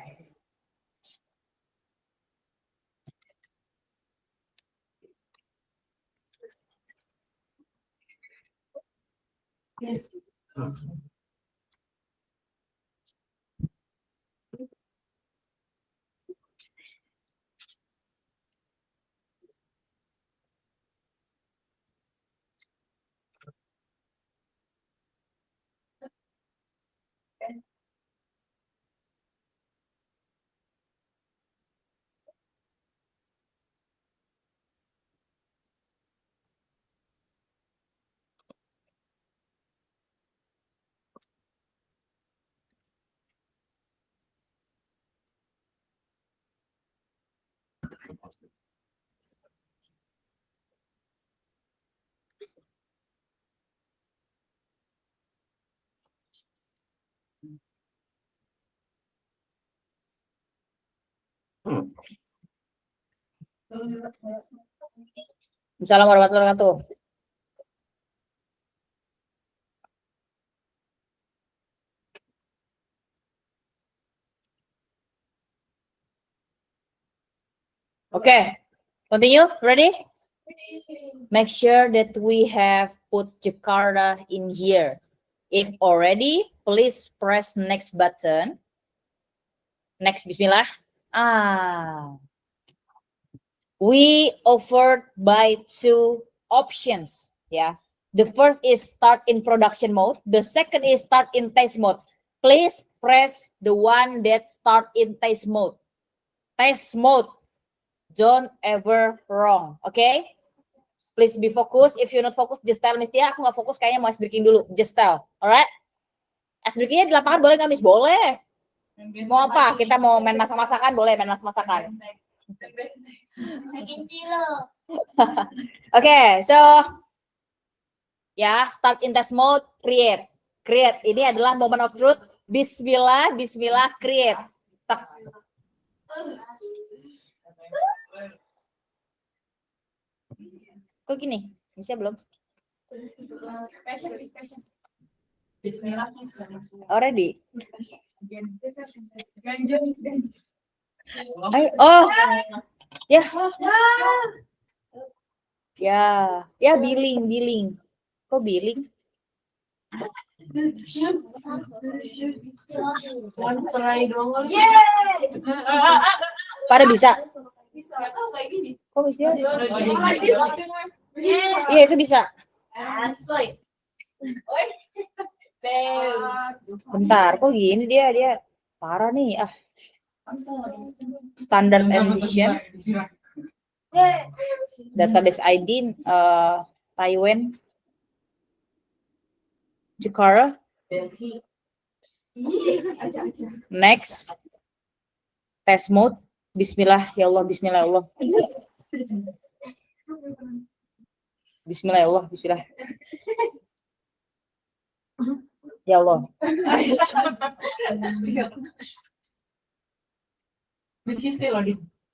Speaker 1: Assalamualaikum warahmatullahi wabarakatuh. Okay, continue. Ready? Make sure that we have put Jakarta in here. If already, please press next button. Next, Bismillah. We offered by 2 options. Yeah. The first is start in production mode. The second is start in test mode. Please press the one that start in test mode. Test mode. Don't ever wrong. Okay? Please be focused. If you're not focused, just tell Miss Tia, aku nggak fokus, kayaknya mau ice breaking dulu. Just tell. Alright? Ice breakingnya di lapangan boleh nggak, Miss? Boleh. Mau apa? Kita mau main masak-masakan? Boleh main masak-masakan. Okay, so ya, start in test mode, create. Create. Ini adalah moment of truth. Bismillah, bismillah, create. Tak. Kok gini? Bisa belum? Already? Oh, ya. Ya, billing. Kok billing? Pada bisa? Kok bisa? Iya, itu bisa. Bentar, kok gini dia parah nih. Standard edition. Database ID Taiwan. Jakarta. Next. Test mode. Bismillah ya Allah, bismillah ya Allah. Bismillah ya Allah, bismillah. Ya Allah.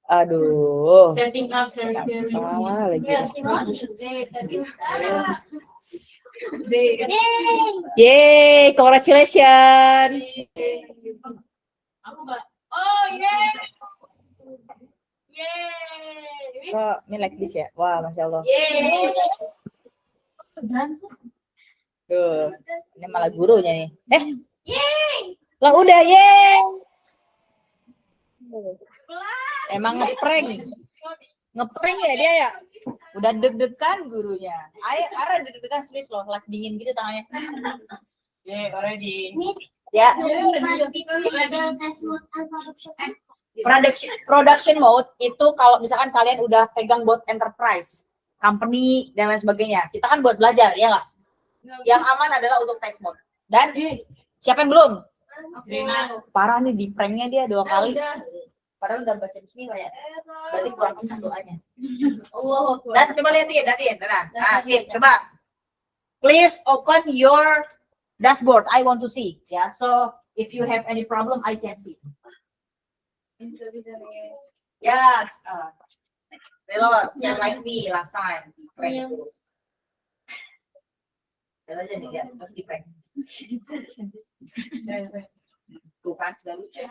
Speaker 1: Aduh. Yeay, congratulations.
Speaker 3: Oh, yeay. Yeay.
Speaker 1: Kok ini like this ya? Wah, Masya Allah.
Speaker 3: Yeay.
Speaker 1: Tuh, ini malah gurunya nih.
Speaker 3: Yeay.
Speaker 1: Lah udah, yeay. Emang ngeprank ya dia ya. Udah deg-degan gurunya. Ara deg-degan serius loh, like dingin gitu tangannya.
Speaker 3: Yeah, already.
Speaker 1: Ya. Production mode itu kalau misalkan kalian udah pegang buat enterprise, company dan lain sebagainya. Kita kan buat belajar, ya nggak? Yang aman adalah untuk test mode. Dan siapa yang belum? Parah nih di pranknya dia 2 kali. Padahal udah baca bismillah ya. Berarti kurang aman doanya. Dan coba lihatin. Nah, sip, coba. Please open your dashboard. I want to see. Ya, so if you have any problem, I can see. Yes. Lelot, like me last time. Lihat aja nih, lihat pasti prank. Tuh kan, sudah lucu.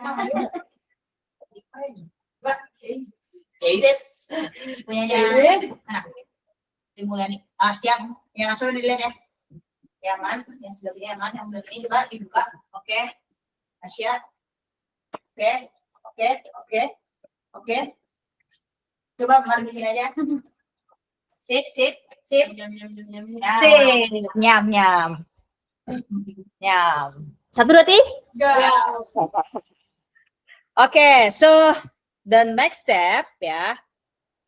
Speaker 1: Mbak, yes. Punyanya anak. Dimulai nih. Siap. Yang langsung dilihat ya. Yang aman, yang sebelah sini aman, yang sebelah sini coba dibuka. Oke. Asia. Oke. Coba kemarin di sini aja. Sip. Nah, nyam. Satu, dua, tiga. Oke, so the next step ya,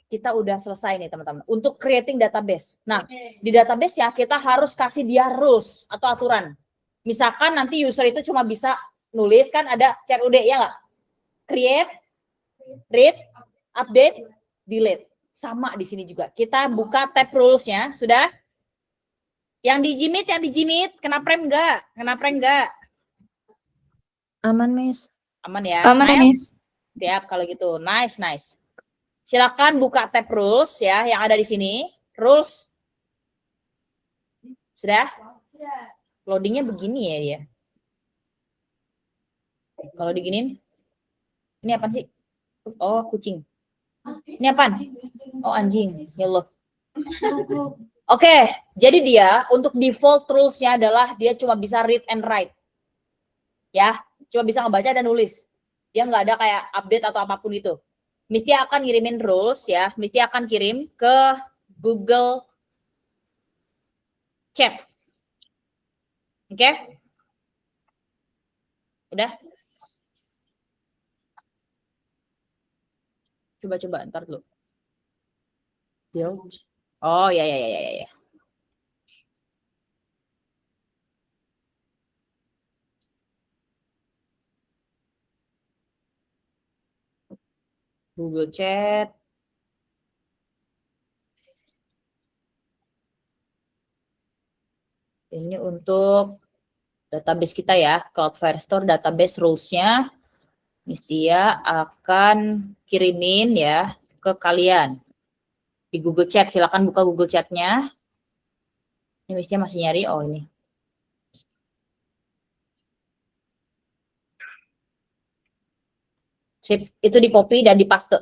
Speaker 1: kita udah selesai nih teman-teman untuk creating database. Nah, di database ya kita harus kasih dia rules atau aturan. Misalkan nanti user itu cuma bisa nulis, kan ada CRUD ya nggak? Create, read, update, delete. Sama di sini juga. Kita buka tab rules-nya, sudah? Yang dijimit, kena prem enggak?
Speaker 2: Aman, Miss.
Speaker 1: Aman ya?
Speaker 2: Aman,
Speaker 1: Nice?
Speaker 2: Miss.
Speaker 1: Siap kalau gitu. Nice. Silakan buka tab rules ya yang ada di sini. Rules. Sudah? Loadingnya begini ya dia. Kalau diginin. Ini apa sih? Oh, kucing. Ini apaan? Oh, anjing. Ya Allah. Oke, jadi dia untuk default rules-nya adalah dia cuma bisa read and write. Ya, cuma bisa ngebaca dan nulis. Dia nggak ada kayak update atau apapun itu. Mesti akan ngirimin rules ya, mesti akan kirim ke Google Chat. Oke? Udah? Coba ntar dulu. Oh ya. Google Chat. Ini untuk database kita ya, Cloudflare Store database rules-nya. Mistia akan kirimin ya ke kalian di Google Chat. Silakan buka Google Chat-nya. Ini Mistia masih nyari. Oh ini. Sip, itu di copy dan di paste.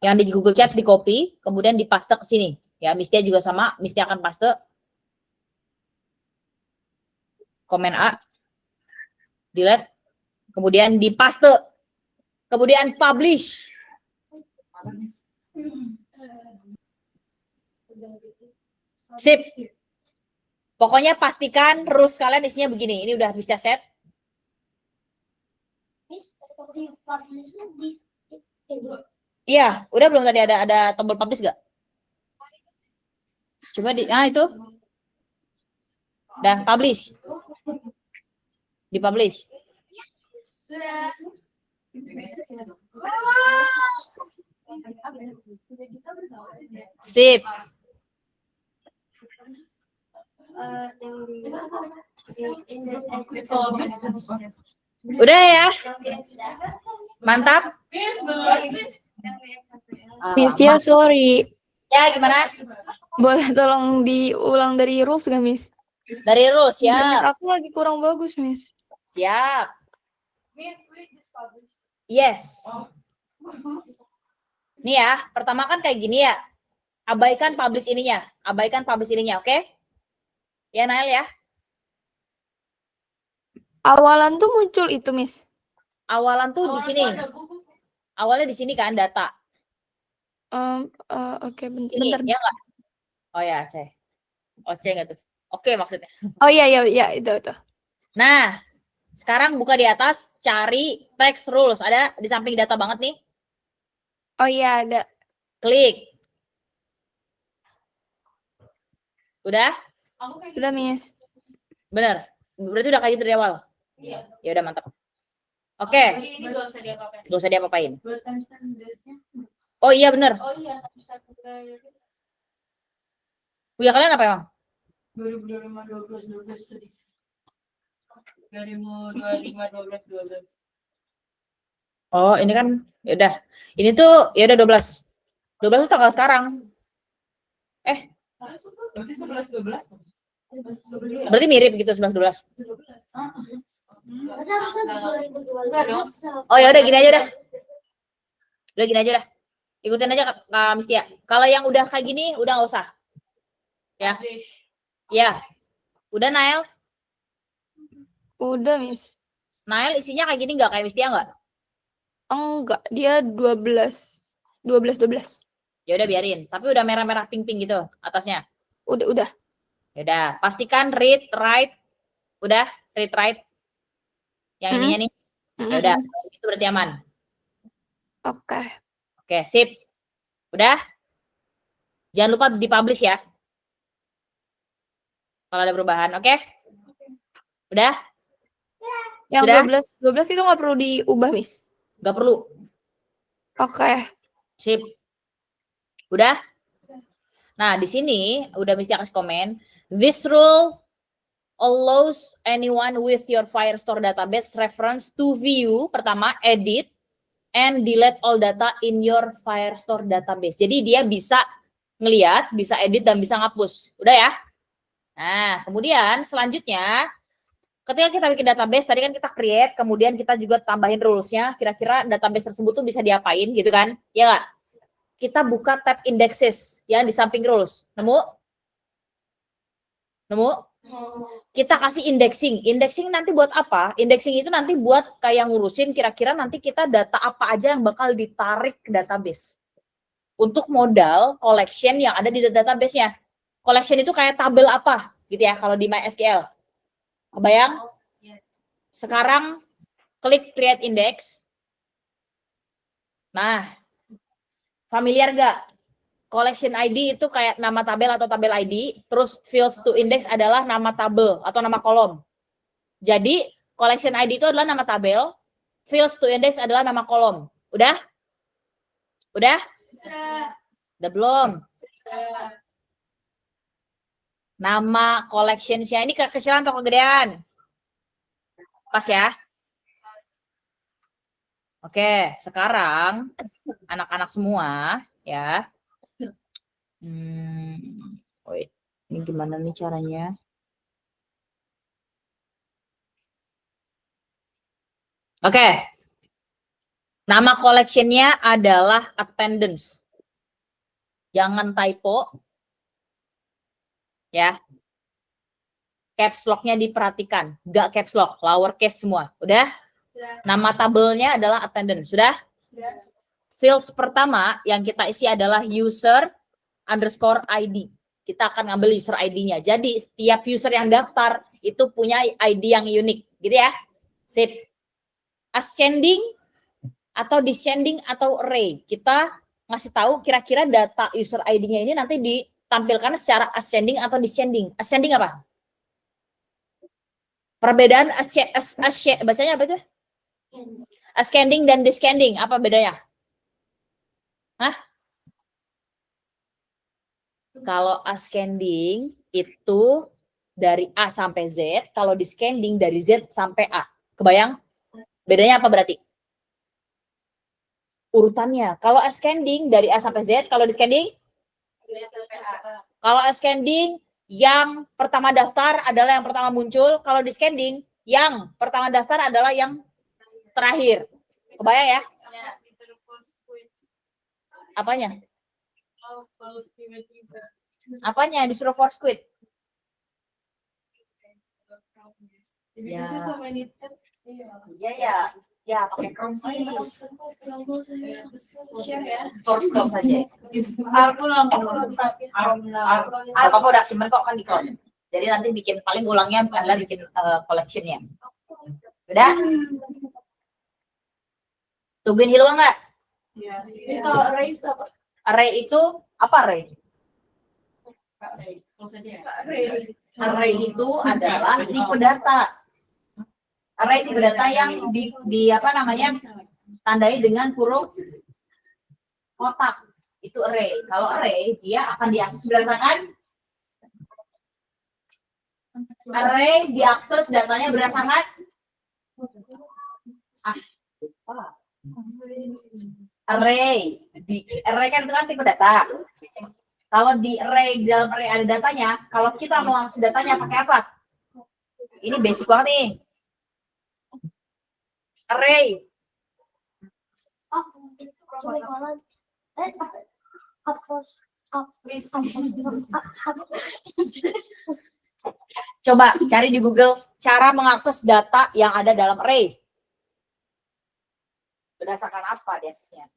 Speaker 1: Yang di Google Chat di copy, kemudian di paste ke sini. Ya, Mistia juga sama. Mistia akan paste. Komen A. Delete. Kemudian di paste. Kemudian publish. Sip. Pokoknya pastikan rules kalian isinya begini. Ini udah bisa set. Iya, udah belum tadi ada tombol publish gak? Coba itu. Udah publish. Di publish.
Speaker 3: Sudah.
Speaker 1: Sip. Udah ya. Mantap.
Speaker 2: Mistia, sorry.
Speaker 1: Ya, gimana?
Speaker 2: Boleh tolong diulang dari rules gak, Miss?
Speaker 1: Dari rules ya.
Speaker 2: Internet aku lagi kurang bagus, Miss.
Speaker 1: Siap. Yes. Nih ya, pertama kan kayak gini ya. Abaikan publish ininya. Oke? Ya, Nail ya.
Speaker 2: Awalan tuh muncul itu, Miss.
Speaker 1: Awalan tuh di sini. Awalnya di sini kan data.
Speaker 2: Oke,
Speaker 1: Sini,
Speaker 2: bentar.
Speaker 1: ya nggak? Oh ya, C. Oh, C nggak tuh? Oke maksudnya.
Speaker 2: Oh iya, itu.
Speaker 1: Nah, sekarang buka di atas, cari text rules. Ada di samping data banget nih.
Speaker 2: Oh iya, ada.
Speaker 1: Klik. Udah?
Speaker 2: Udah, Miss.
Speaker 1: Bener. Berarti udah kayak gitu dari awal?
Speaker 3: Iya.
Speaker 1: Ya udah mantap. Oke.
Speaker 3: Ini gak usah diapa-apain.
Speaker 1: Gak usah diapa-apain. Oh iya bener.
Speaker 3: Oh iya.
Speaker 1: Punya kalian apa emang?
Speaker 3: 2025 12 tadi. 2025 12.
Speaker 1: Oh ini kan ya udah. Ini tuh ya udah 12. 12 tuh tanggal sekarang.
Speaker 3: Berarti 11 12.
Speaker 1: Berarti mirip gitu 11 12. Oh ya udah gini aja udah. Udah gini aja udah. Ikutin aja Kak Mistia. Kalau yang udah kayak gini udah nggak usah. Ya. Ya. Udah Nael?
Speaker 2: Udah, Miss.
Speaker 1: Nael isinya kayak gini nggak kayak Mistia nggak?
Speaker 2: Enggak, dia 12. 12.
Speaker 1: Ya udah biarin. Tapi udah merah-merah pink-pink gitu atasnya.
Speaker 2: Udah.
Speaker 1: Ya udah, pastikan read write. Udah, read write. Yang ininya nih. Ya udah, itu berarti aman.
Speaker 2: Oke.
Speaker 1: Oke, sip. Udah? Jangan lupa dipublish ya. Kalau ada perubahan, oke? Udah?
Speaker 2: Yang
Speaker 1: Sudah?
Speaker 2: 12 itu nggak perlu diubah, Miss.
Speaker 1: Gak perlu.
Speaker 2: Oke.
Speaker 1: Sip. Udah? Nah, di sini udah mesti kasih komen. This rule allows anyone with your Firestore database reference to view, pertama, edit, and delete all data in your Firestore database. Jadi dia bisa ngelihat, bisa edit, dan bisa ngapus. Udah ya? Nah, kemudian selanjutnya, ketika kita bikin database, tadi kan kita create, kemudian kita juga tambahin rules-nya, kira-kira database tersebut tuh bisa diapain gitu kan? Ya nggak? Kita buka tab indexes yang di samping rules. Nemu? Nemu? Kita kasih indexing. Indexing nanti buat apa? Indexing itu nanti buat kayak ngurusin kira-kira nanti kita data apa aja yang bakal ditarik ke database. Untuk modal collection yang ada di database-nya. Collection itu kayak tabel apa gitu ya kalau di MySQL. Kebayang? Sekarang klik create index. Nah, familiar gak? Collection ID itu kayak nama tabel atau tabel ID, terus fields to index adalah nama tabel atau nama kolom. Jadi, collection ID itu adalah nama tabel, fields to index adalah nama kolom. Udah? Udah? Udah belum? Nama collections-nya ini kekecilan atau kegedean? Pas ya? Oke, sekarang anak-anak semua ya. Wait, ini gimana nih caranya? Oke. Nama collection-nya adalah attendance. Jangan typo. Ya. Caps lock-nya diperhatikan. Gak caps lock, lowercase semua. Udah? Nama tabelnya adalah attendance. Sudah? Fields pertama yang kita isi adalah user underscore ID. Kita akan ngambil user ID-nya. Jadi setiap user yang daftar itu punya ID yang unik. Gitu ya? Sip. Ascending atau descending atau array. Kita ngasih tahu kira-kira data user ID-nya ini nanti ditampilkan secara ascending atau descending. Ascending apa? Perbedaan bacanya apa itu? Ascending dan descending, apa bedanya? Hah? Kalau ascending itu dari A sampai Z, kalau descending dari Z sampai A. Kebayang? Bedanya apa berarti? Urutannya. Kalau ascending dari A sampai Z, kalau descending? Kalau ascending yang pertama daftar adalah yang pertama muncul, kalau descending yang pertama daftar adalah yang terakhir. Kebayang ya? Apanya? Apanya yang disuruh force quit? Ya. Ya pakai Chrome sih. Force close saja. Apa udah simpen kok kan di cloud. Jadi nanti bikin paling ulangnya adalah bikin collectionnya. Udah? Tungguin Hilwa nggak?
Speaker 3: Kalau array itu apa?
Speaker 1: Array itu apa array? Array itu adalah tipe data. Array tipe data yang di apa namanya tandai dengan huruf kotak. Itu array. Kalau array dia akan diakses berdasarkan diakses datanya berdasarkan array kan itu kan tipe data. Kalau di dalam array ada datanya, kalau kita mau akses datanya pakai apa? Ini basic banget nih. Array. Coba cari di Google cara mengakses data yang ada dalam array. Berdasarkan apa diaksesnya?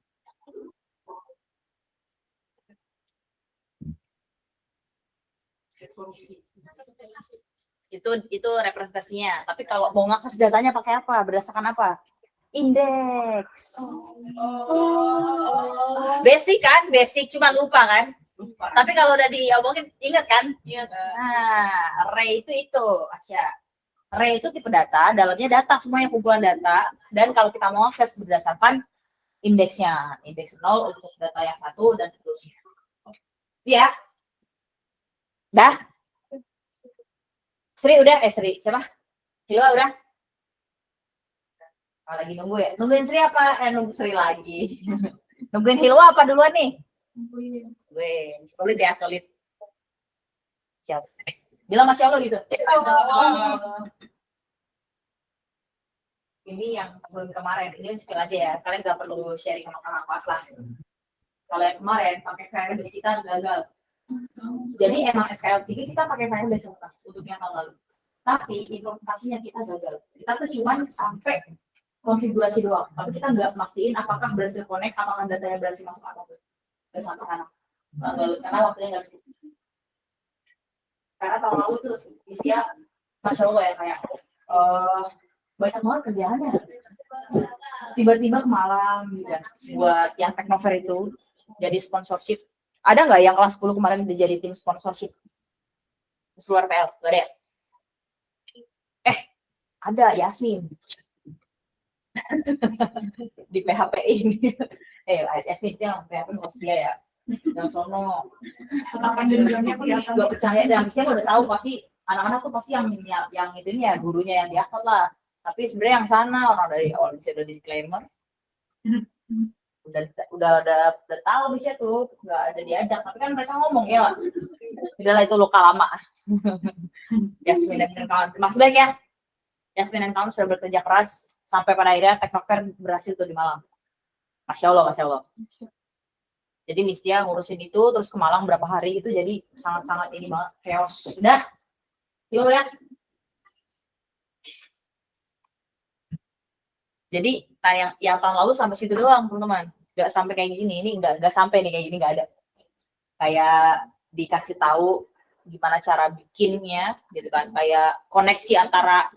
Speaker 1: Itu representasinya. Tapi kalau mau ngakses datanya pakai apa? Berdasarkan apa? Indeks. Basic kan? Basic, cuma lupa kan? Tapi kalau udah diomongin, ingat kan?
Speaker 3: Ingat.
Speaker 1: Nah, array itu Asya. Array itu tipe data, dalamnya data, semuanya kumpulan data. Dan kalau kita mau akses berdasarkan indeksnya. Indeks 0 untuk data yang satu dan seterusnya. Ya. Dah? Sri udah? Sri, siapa? Hilwa udah? Oh, lagi nunggu ya? Nungguin Sri apa? Nunggu Sri lagi. Nungguin Hilwa apa duluan nih? Gue, solid ya, solid. Siap. Bilang Masya Allah gitu. Ini yang belum kemarin, ini spill aja ya. Kalian nggak perlu sharing sama kakak kelas lah. Kalau yang kemarin pakai Firebase kita gagal. Jadi emang SKL 3 kita pakai Firebase untuk yang tahun lalu. Tapi implementasinya kita gagal. Kita tuh cuma sampai konfigurasi doang. Tapi kita nggak mastiin apakah berhasil connect, apakah datanya berhasil masuk atau nggak sampai sana. Karena waktunya nggak cukup. Karena tahun lalu tuh Isya, Masya Allah ya, kayak banyak banget kerjaannya. Tiba-tiba ke Malang gitu, buat yang Teknofair itu jadi sponsorship. Ada nggak yang kelas 10 kemarin udah jadi tim sponsorship? Keluar PL, nggak ada ya? Ada Yasmin. Di PHP ini. Yasmin yang PHP harus dia ya. Yang sono.
Speaker 3: Kapan dendamnya kelihatan.
Speaker 1: Gak percaya dan misalnya udah tahu pasti anak-anak tuh pasti yang itu ya gurunya yang diakal lah. Tapi sebenarnya yang sana orang dari awal bisa udah disclaimer. Udah tahu bisa tuh nggak ada diajak. Tapi kan mereka ngomong ya. Udahlah itu luka lama. Yasmin dan kawan. Mas baik ya. Yasmin dan kawan sudah bekerja keras sampai pada akhirnya Teknofair berhasil tuh di Malang. Masya Allah, Masya Allah. Jadi Mistia ngurusin itu terus ke Malang berapa hari itu jadi sangat-sangat ini banget chaos. Udah? Yuk udah. Jadi yang tahun lalu sampai situ doang teman-teman. Gak sampai kayak gini, ini nggak sampai nih kayak gini, nggak ada. Kayak dikasih tahu gimana cara bikinnya gitu kan. Kayak koneksi antara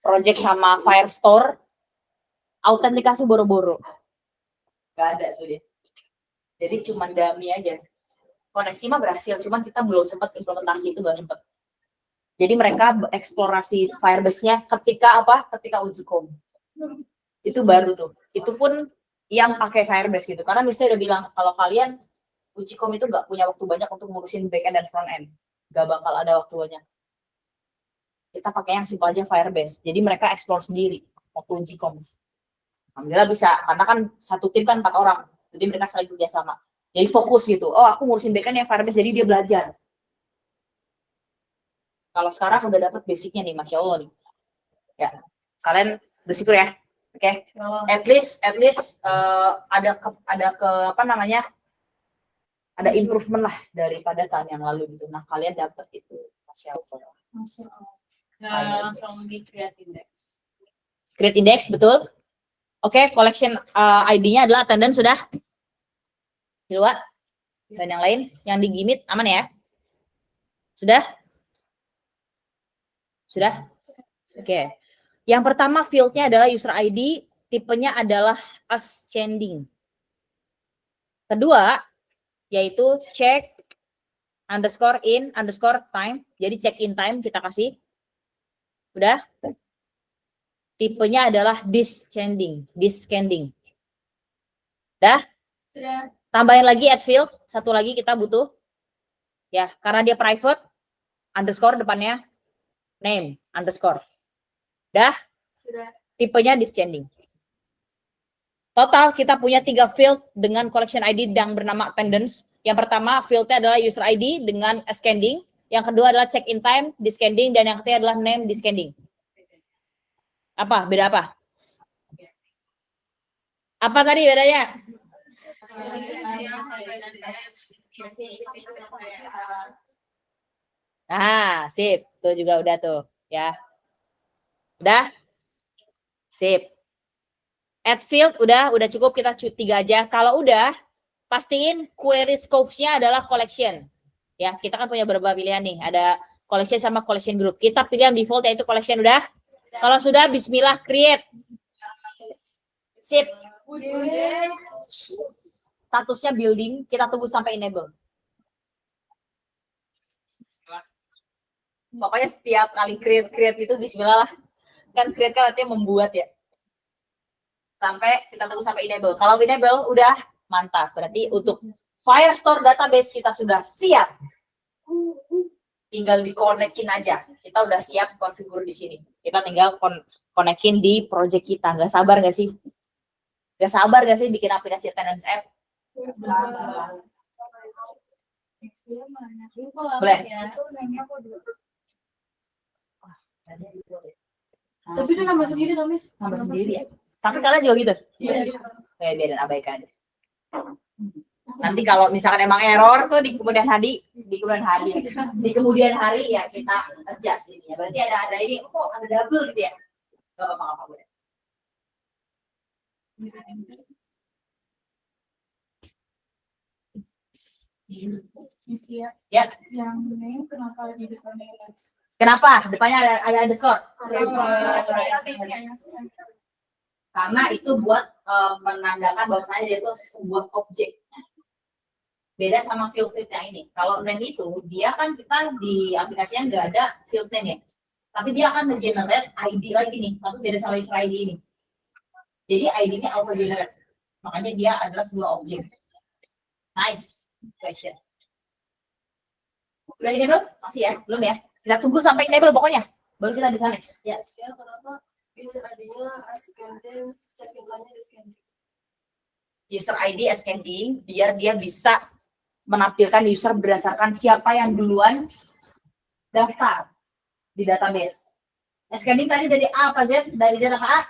Speaker 1: project sama Firestore, autentikasi boro-boro. Gak ada tuh dia. Jadi cuma dummy aja. Koneksi mah berhasil, cuman kita belum sempat implementasi itu, nggak sempat. Jadi mereka eksplorasi Firebase-nya ketika apa? Ketika uji kom. Itu baru tuh. Itu pun yang pakai Firebase gitu. Karena misalnya udah bilang kalau kalian uji kom itu nggak punya waktu banyak untuk ngurusin backend dan frontend, nggak bakal ada waktu banyak. Kita pakai yang simpel aja Firebase. Jadi mereka explore sendiri waktu uji kom. Alhamdulillah bisa, karena kan satu tim kan 4 orang. Jadi mereka saling kerja sama. Jadi fokus gitu. Oh, aku ngurusin backend yang Firebase, jadi dia belajar. Kalau sekarang udah dapat basicnya nih, Masya Allah nih. Ya, kalian bersyukur ya. Oke. At least ada apa namanya? Ada improvement lah daripada tahun yang lalu gitu. Nah, kalian dapat itu. Masya Allah.
Speaker 3: Masya Allah. Nah, langsung di create index.
Speaker 1: Create index, betul. Oke, collection ID-nya adalah attendance sudah. Hilwa. Dan yang lain, yang di Gimit aman ya? Sudah? Sudah? Oke. Yang pertama field-nya adalah user ID, tipenya adalah ascending. Kedua, yaitu check _in_time. Jadi check in time kita kasih. Udah? Tipenya adalah descending. Dah?
Speaker 3: Sudah.
Speaker 1: Tambahin lagi add field, satu lagi kita butuh. Ya, karena dia private, underscore depannya name underscore. Dah?
Speaker 3: Sudah.
Speaker 1: Tipenya descending. Total kita punya 3 field dengan collection ID yang bernama attendance. Yang pertama fieldnya adalah user ID dengan ascending. Yang kedua adalah check-in time, descending, dan yang ketiga adalah name, descending. Apa? Beda apa? Apa tadi bedanya? Ah, sip. Tuh juga udah tuh, ya. Udah? Sip. Add field udah cukup, kita 3 aja. Kalau udah, pastiin query scopes-nya adalah collection. Ya, kita kan punya beberapa pilihan nih. Ada collection sama collection group. Kita pilih yang default yaitu collection udah. Kalau sudah, bismillah create. Sip. Statusnya building, kita tunggu sampai enable. Pokoknya setiap kali create itu bismillah lah. Kan create kan artinya membuat ya. Sampai kita tunggu sampai enable. Kalau enable udah mantap. Berarti untuk Firestore database kita sudah siap. Tinggal di-connect-in aja. Kita udah siap konfigur di sini. Kita tinggal connect-in di project kita. Gak sabar gak sih? Gak sabar gak sih bikin aplikasi attendance app? Boleh.
Speaker 3: Tapi itu nambah sendiri dong, Miss.
Speaker 1: Nambah sendiri ya. Tapi kalian juga gitu?
Speaker 3: Iya.
Speaker 1: Kayak biarin abaikan. Nanti kalau misalkan emang error tuh di kemudian hari ya kita adjust ini ya. Berarti ada ini, kok ada double gitu ya? Gak apa-apa boleh. Ya.
Speaker 3: Yang ini kenapa di depannya?
Speaker 1: Kenapa? Depannya ada underscore. Karena itu buat menandakan bahwasanya dia itu sebuah objek. Beda sama field yang ini. Kalau name itu, dia kan kita di aplikasinya nggak ada field name ya. Tapi dia akan nge-generate ID lagi nih. Tapi beda sama user ID ini. Jadi ID-nya auto-generate. Makanya dia adalah sebuah objek. Nice question. Udah enable? Masih ya? Belum ya? Kita tunggu sampai enable pokoknya. Baru kita bisa next. Ya.
Speaker 3: Kenapa user ID-nya ascending, check-in line-nya descending?
Speaker 1: User ID ascending biar dia bisa menampilkan user berdasarkan siapa yang duluan daftar di database. Ascending tadi dari A apa Z? Dari Z ke A?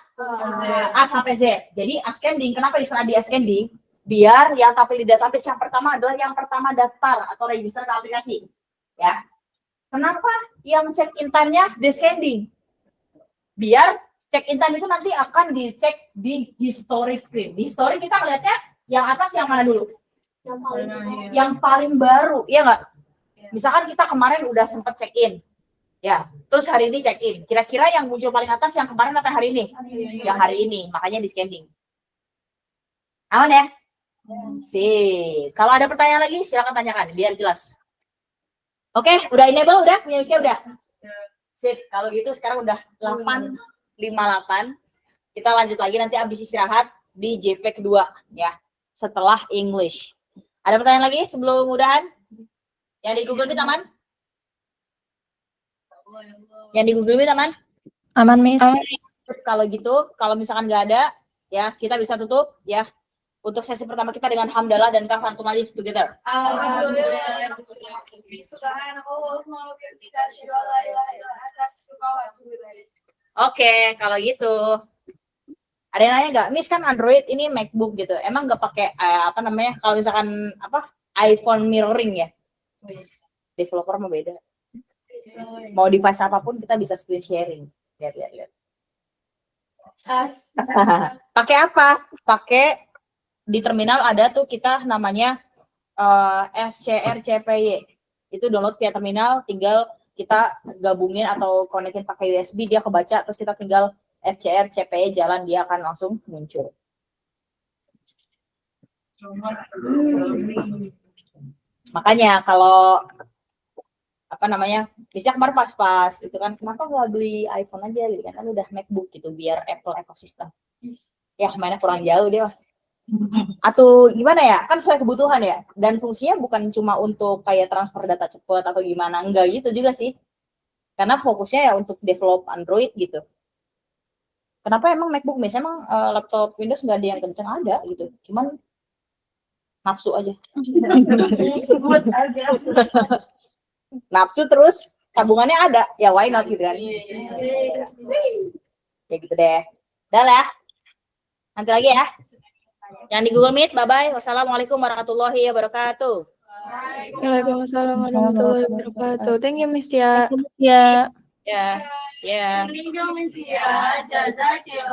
Speaker 1: A sampai Z. Jadi ascending, kenapa user ID ascending? Biar yang tampil di database yang pertama adalah yang pertama daftar atau register ke aplikasi. Ya. Kenapa yang check-in time-nya descending? Biar check-in time itu nanti akan dicek di history screen. Di history kita melihatnya yang atas yang mana dulu? Yang paling baru, iya nggak? Misalkan kita kemarin udah sempat check-in, ya, terus hari ini check-in. Kira-kira yang muncul paling atas yang kemarin atau hari ini? Yang hari ini, makanya di scanning. Aman ya? Sip. Kalau ada pertanyaan lagi, silakan tanyakan, biar jelas. Oke, udah enable, udah? Punya misknya udah? Sip, kalau gitu sekarang udah 8:58. Kita lanjut lagi nanti habis istirahat di JP kedua, ya. Setelah English. Ada pertanyaan lagi sebelum udahan? Yang di Google Meet aman? Yang di Google Meet aman?
Speaker 2: Aman, Miss.
Speaker 1: Kalau gitu, kalau misalkan nggak ada, ya kita bisa tutup, ya. Untuk sesi pertama kita dengan hamdalah dan kafaaratul majlis together. Oke, kalau gitu. Ada yang nanya nggak, Miss kan Android ini MacBook gitu, emang nggak pakai apa namanya? Kalau misalkan apa iPhone mirroring ya? Developer mau beda. Mau device apapun kita bisa screen sharing. Lihat. Pakai apa? Pakai di terminal ada tuh kita namanya SCR CPY. Itu download via terminal, tinggal kita gabungin atau konekin pakai USB, dia kebaca, terus kita tinggal SCR CPY jalan, dia akan langsung muncul. Makanya kalau apa namanya, misalnya kemarin pas itu kan, kenapa nggak beli iPhone aja gitu kan udah MacBook gitu biar Apple ekosistem. Ya mainnya kurang jauh dia. Atau gimana ya, kan sesuai kebutuhan ya, dan fungsinya bukan cuma untuk kayak transfer data cepat atau gimana, enggak gitu juga sih, karena fokusnya ya untuk develop Android gitu. Kenapa emang MacBook Miss? Emang laptop Windows nggak ada yang kencang, ada gitu, cuman nafsu aja.
Speaker 3: Sebut aja.
Speaker 1: Nafsu terus tabungannya ada, ya why not gitu kan? Ya gitu deh. Udah lah ya. Nanti lagi ya. Yang di Google Meet, bye-bye. Wassalamualaikum warahmatullahi wabarakatuh.
Speaker 4: Waalaikumsalam warahmatullahi wabarakatuh. Thank you, Miss Tia.
Speaker 2: Ya.
Speaker 1: Ya, ya.
Speaker 3: Ringo Miss Tia, jazakillah.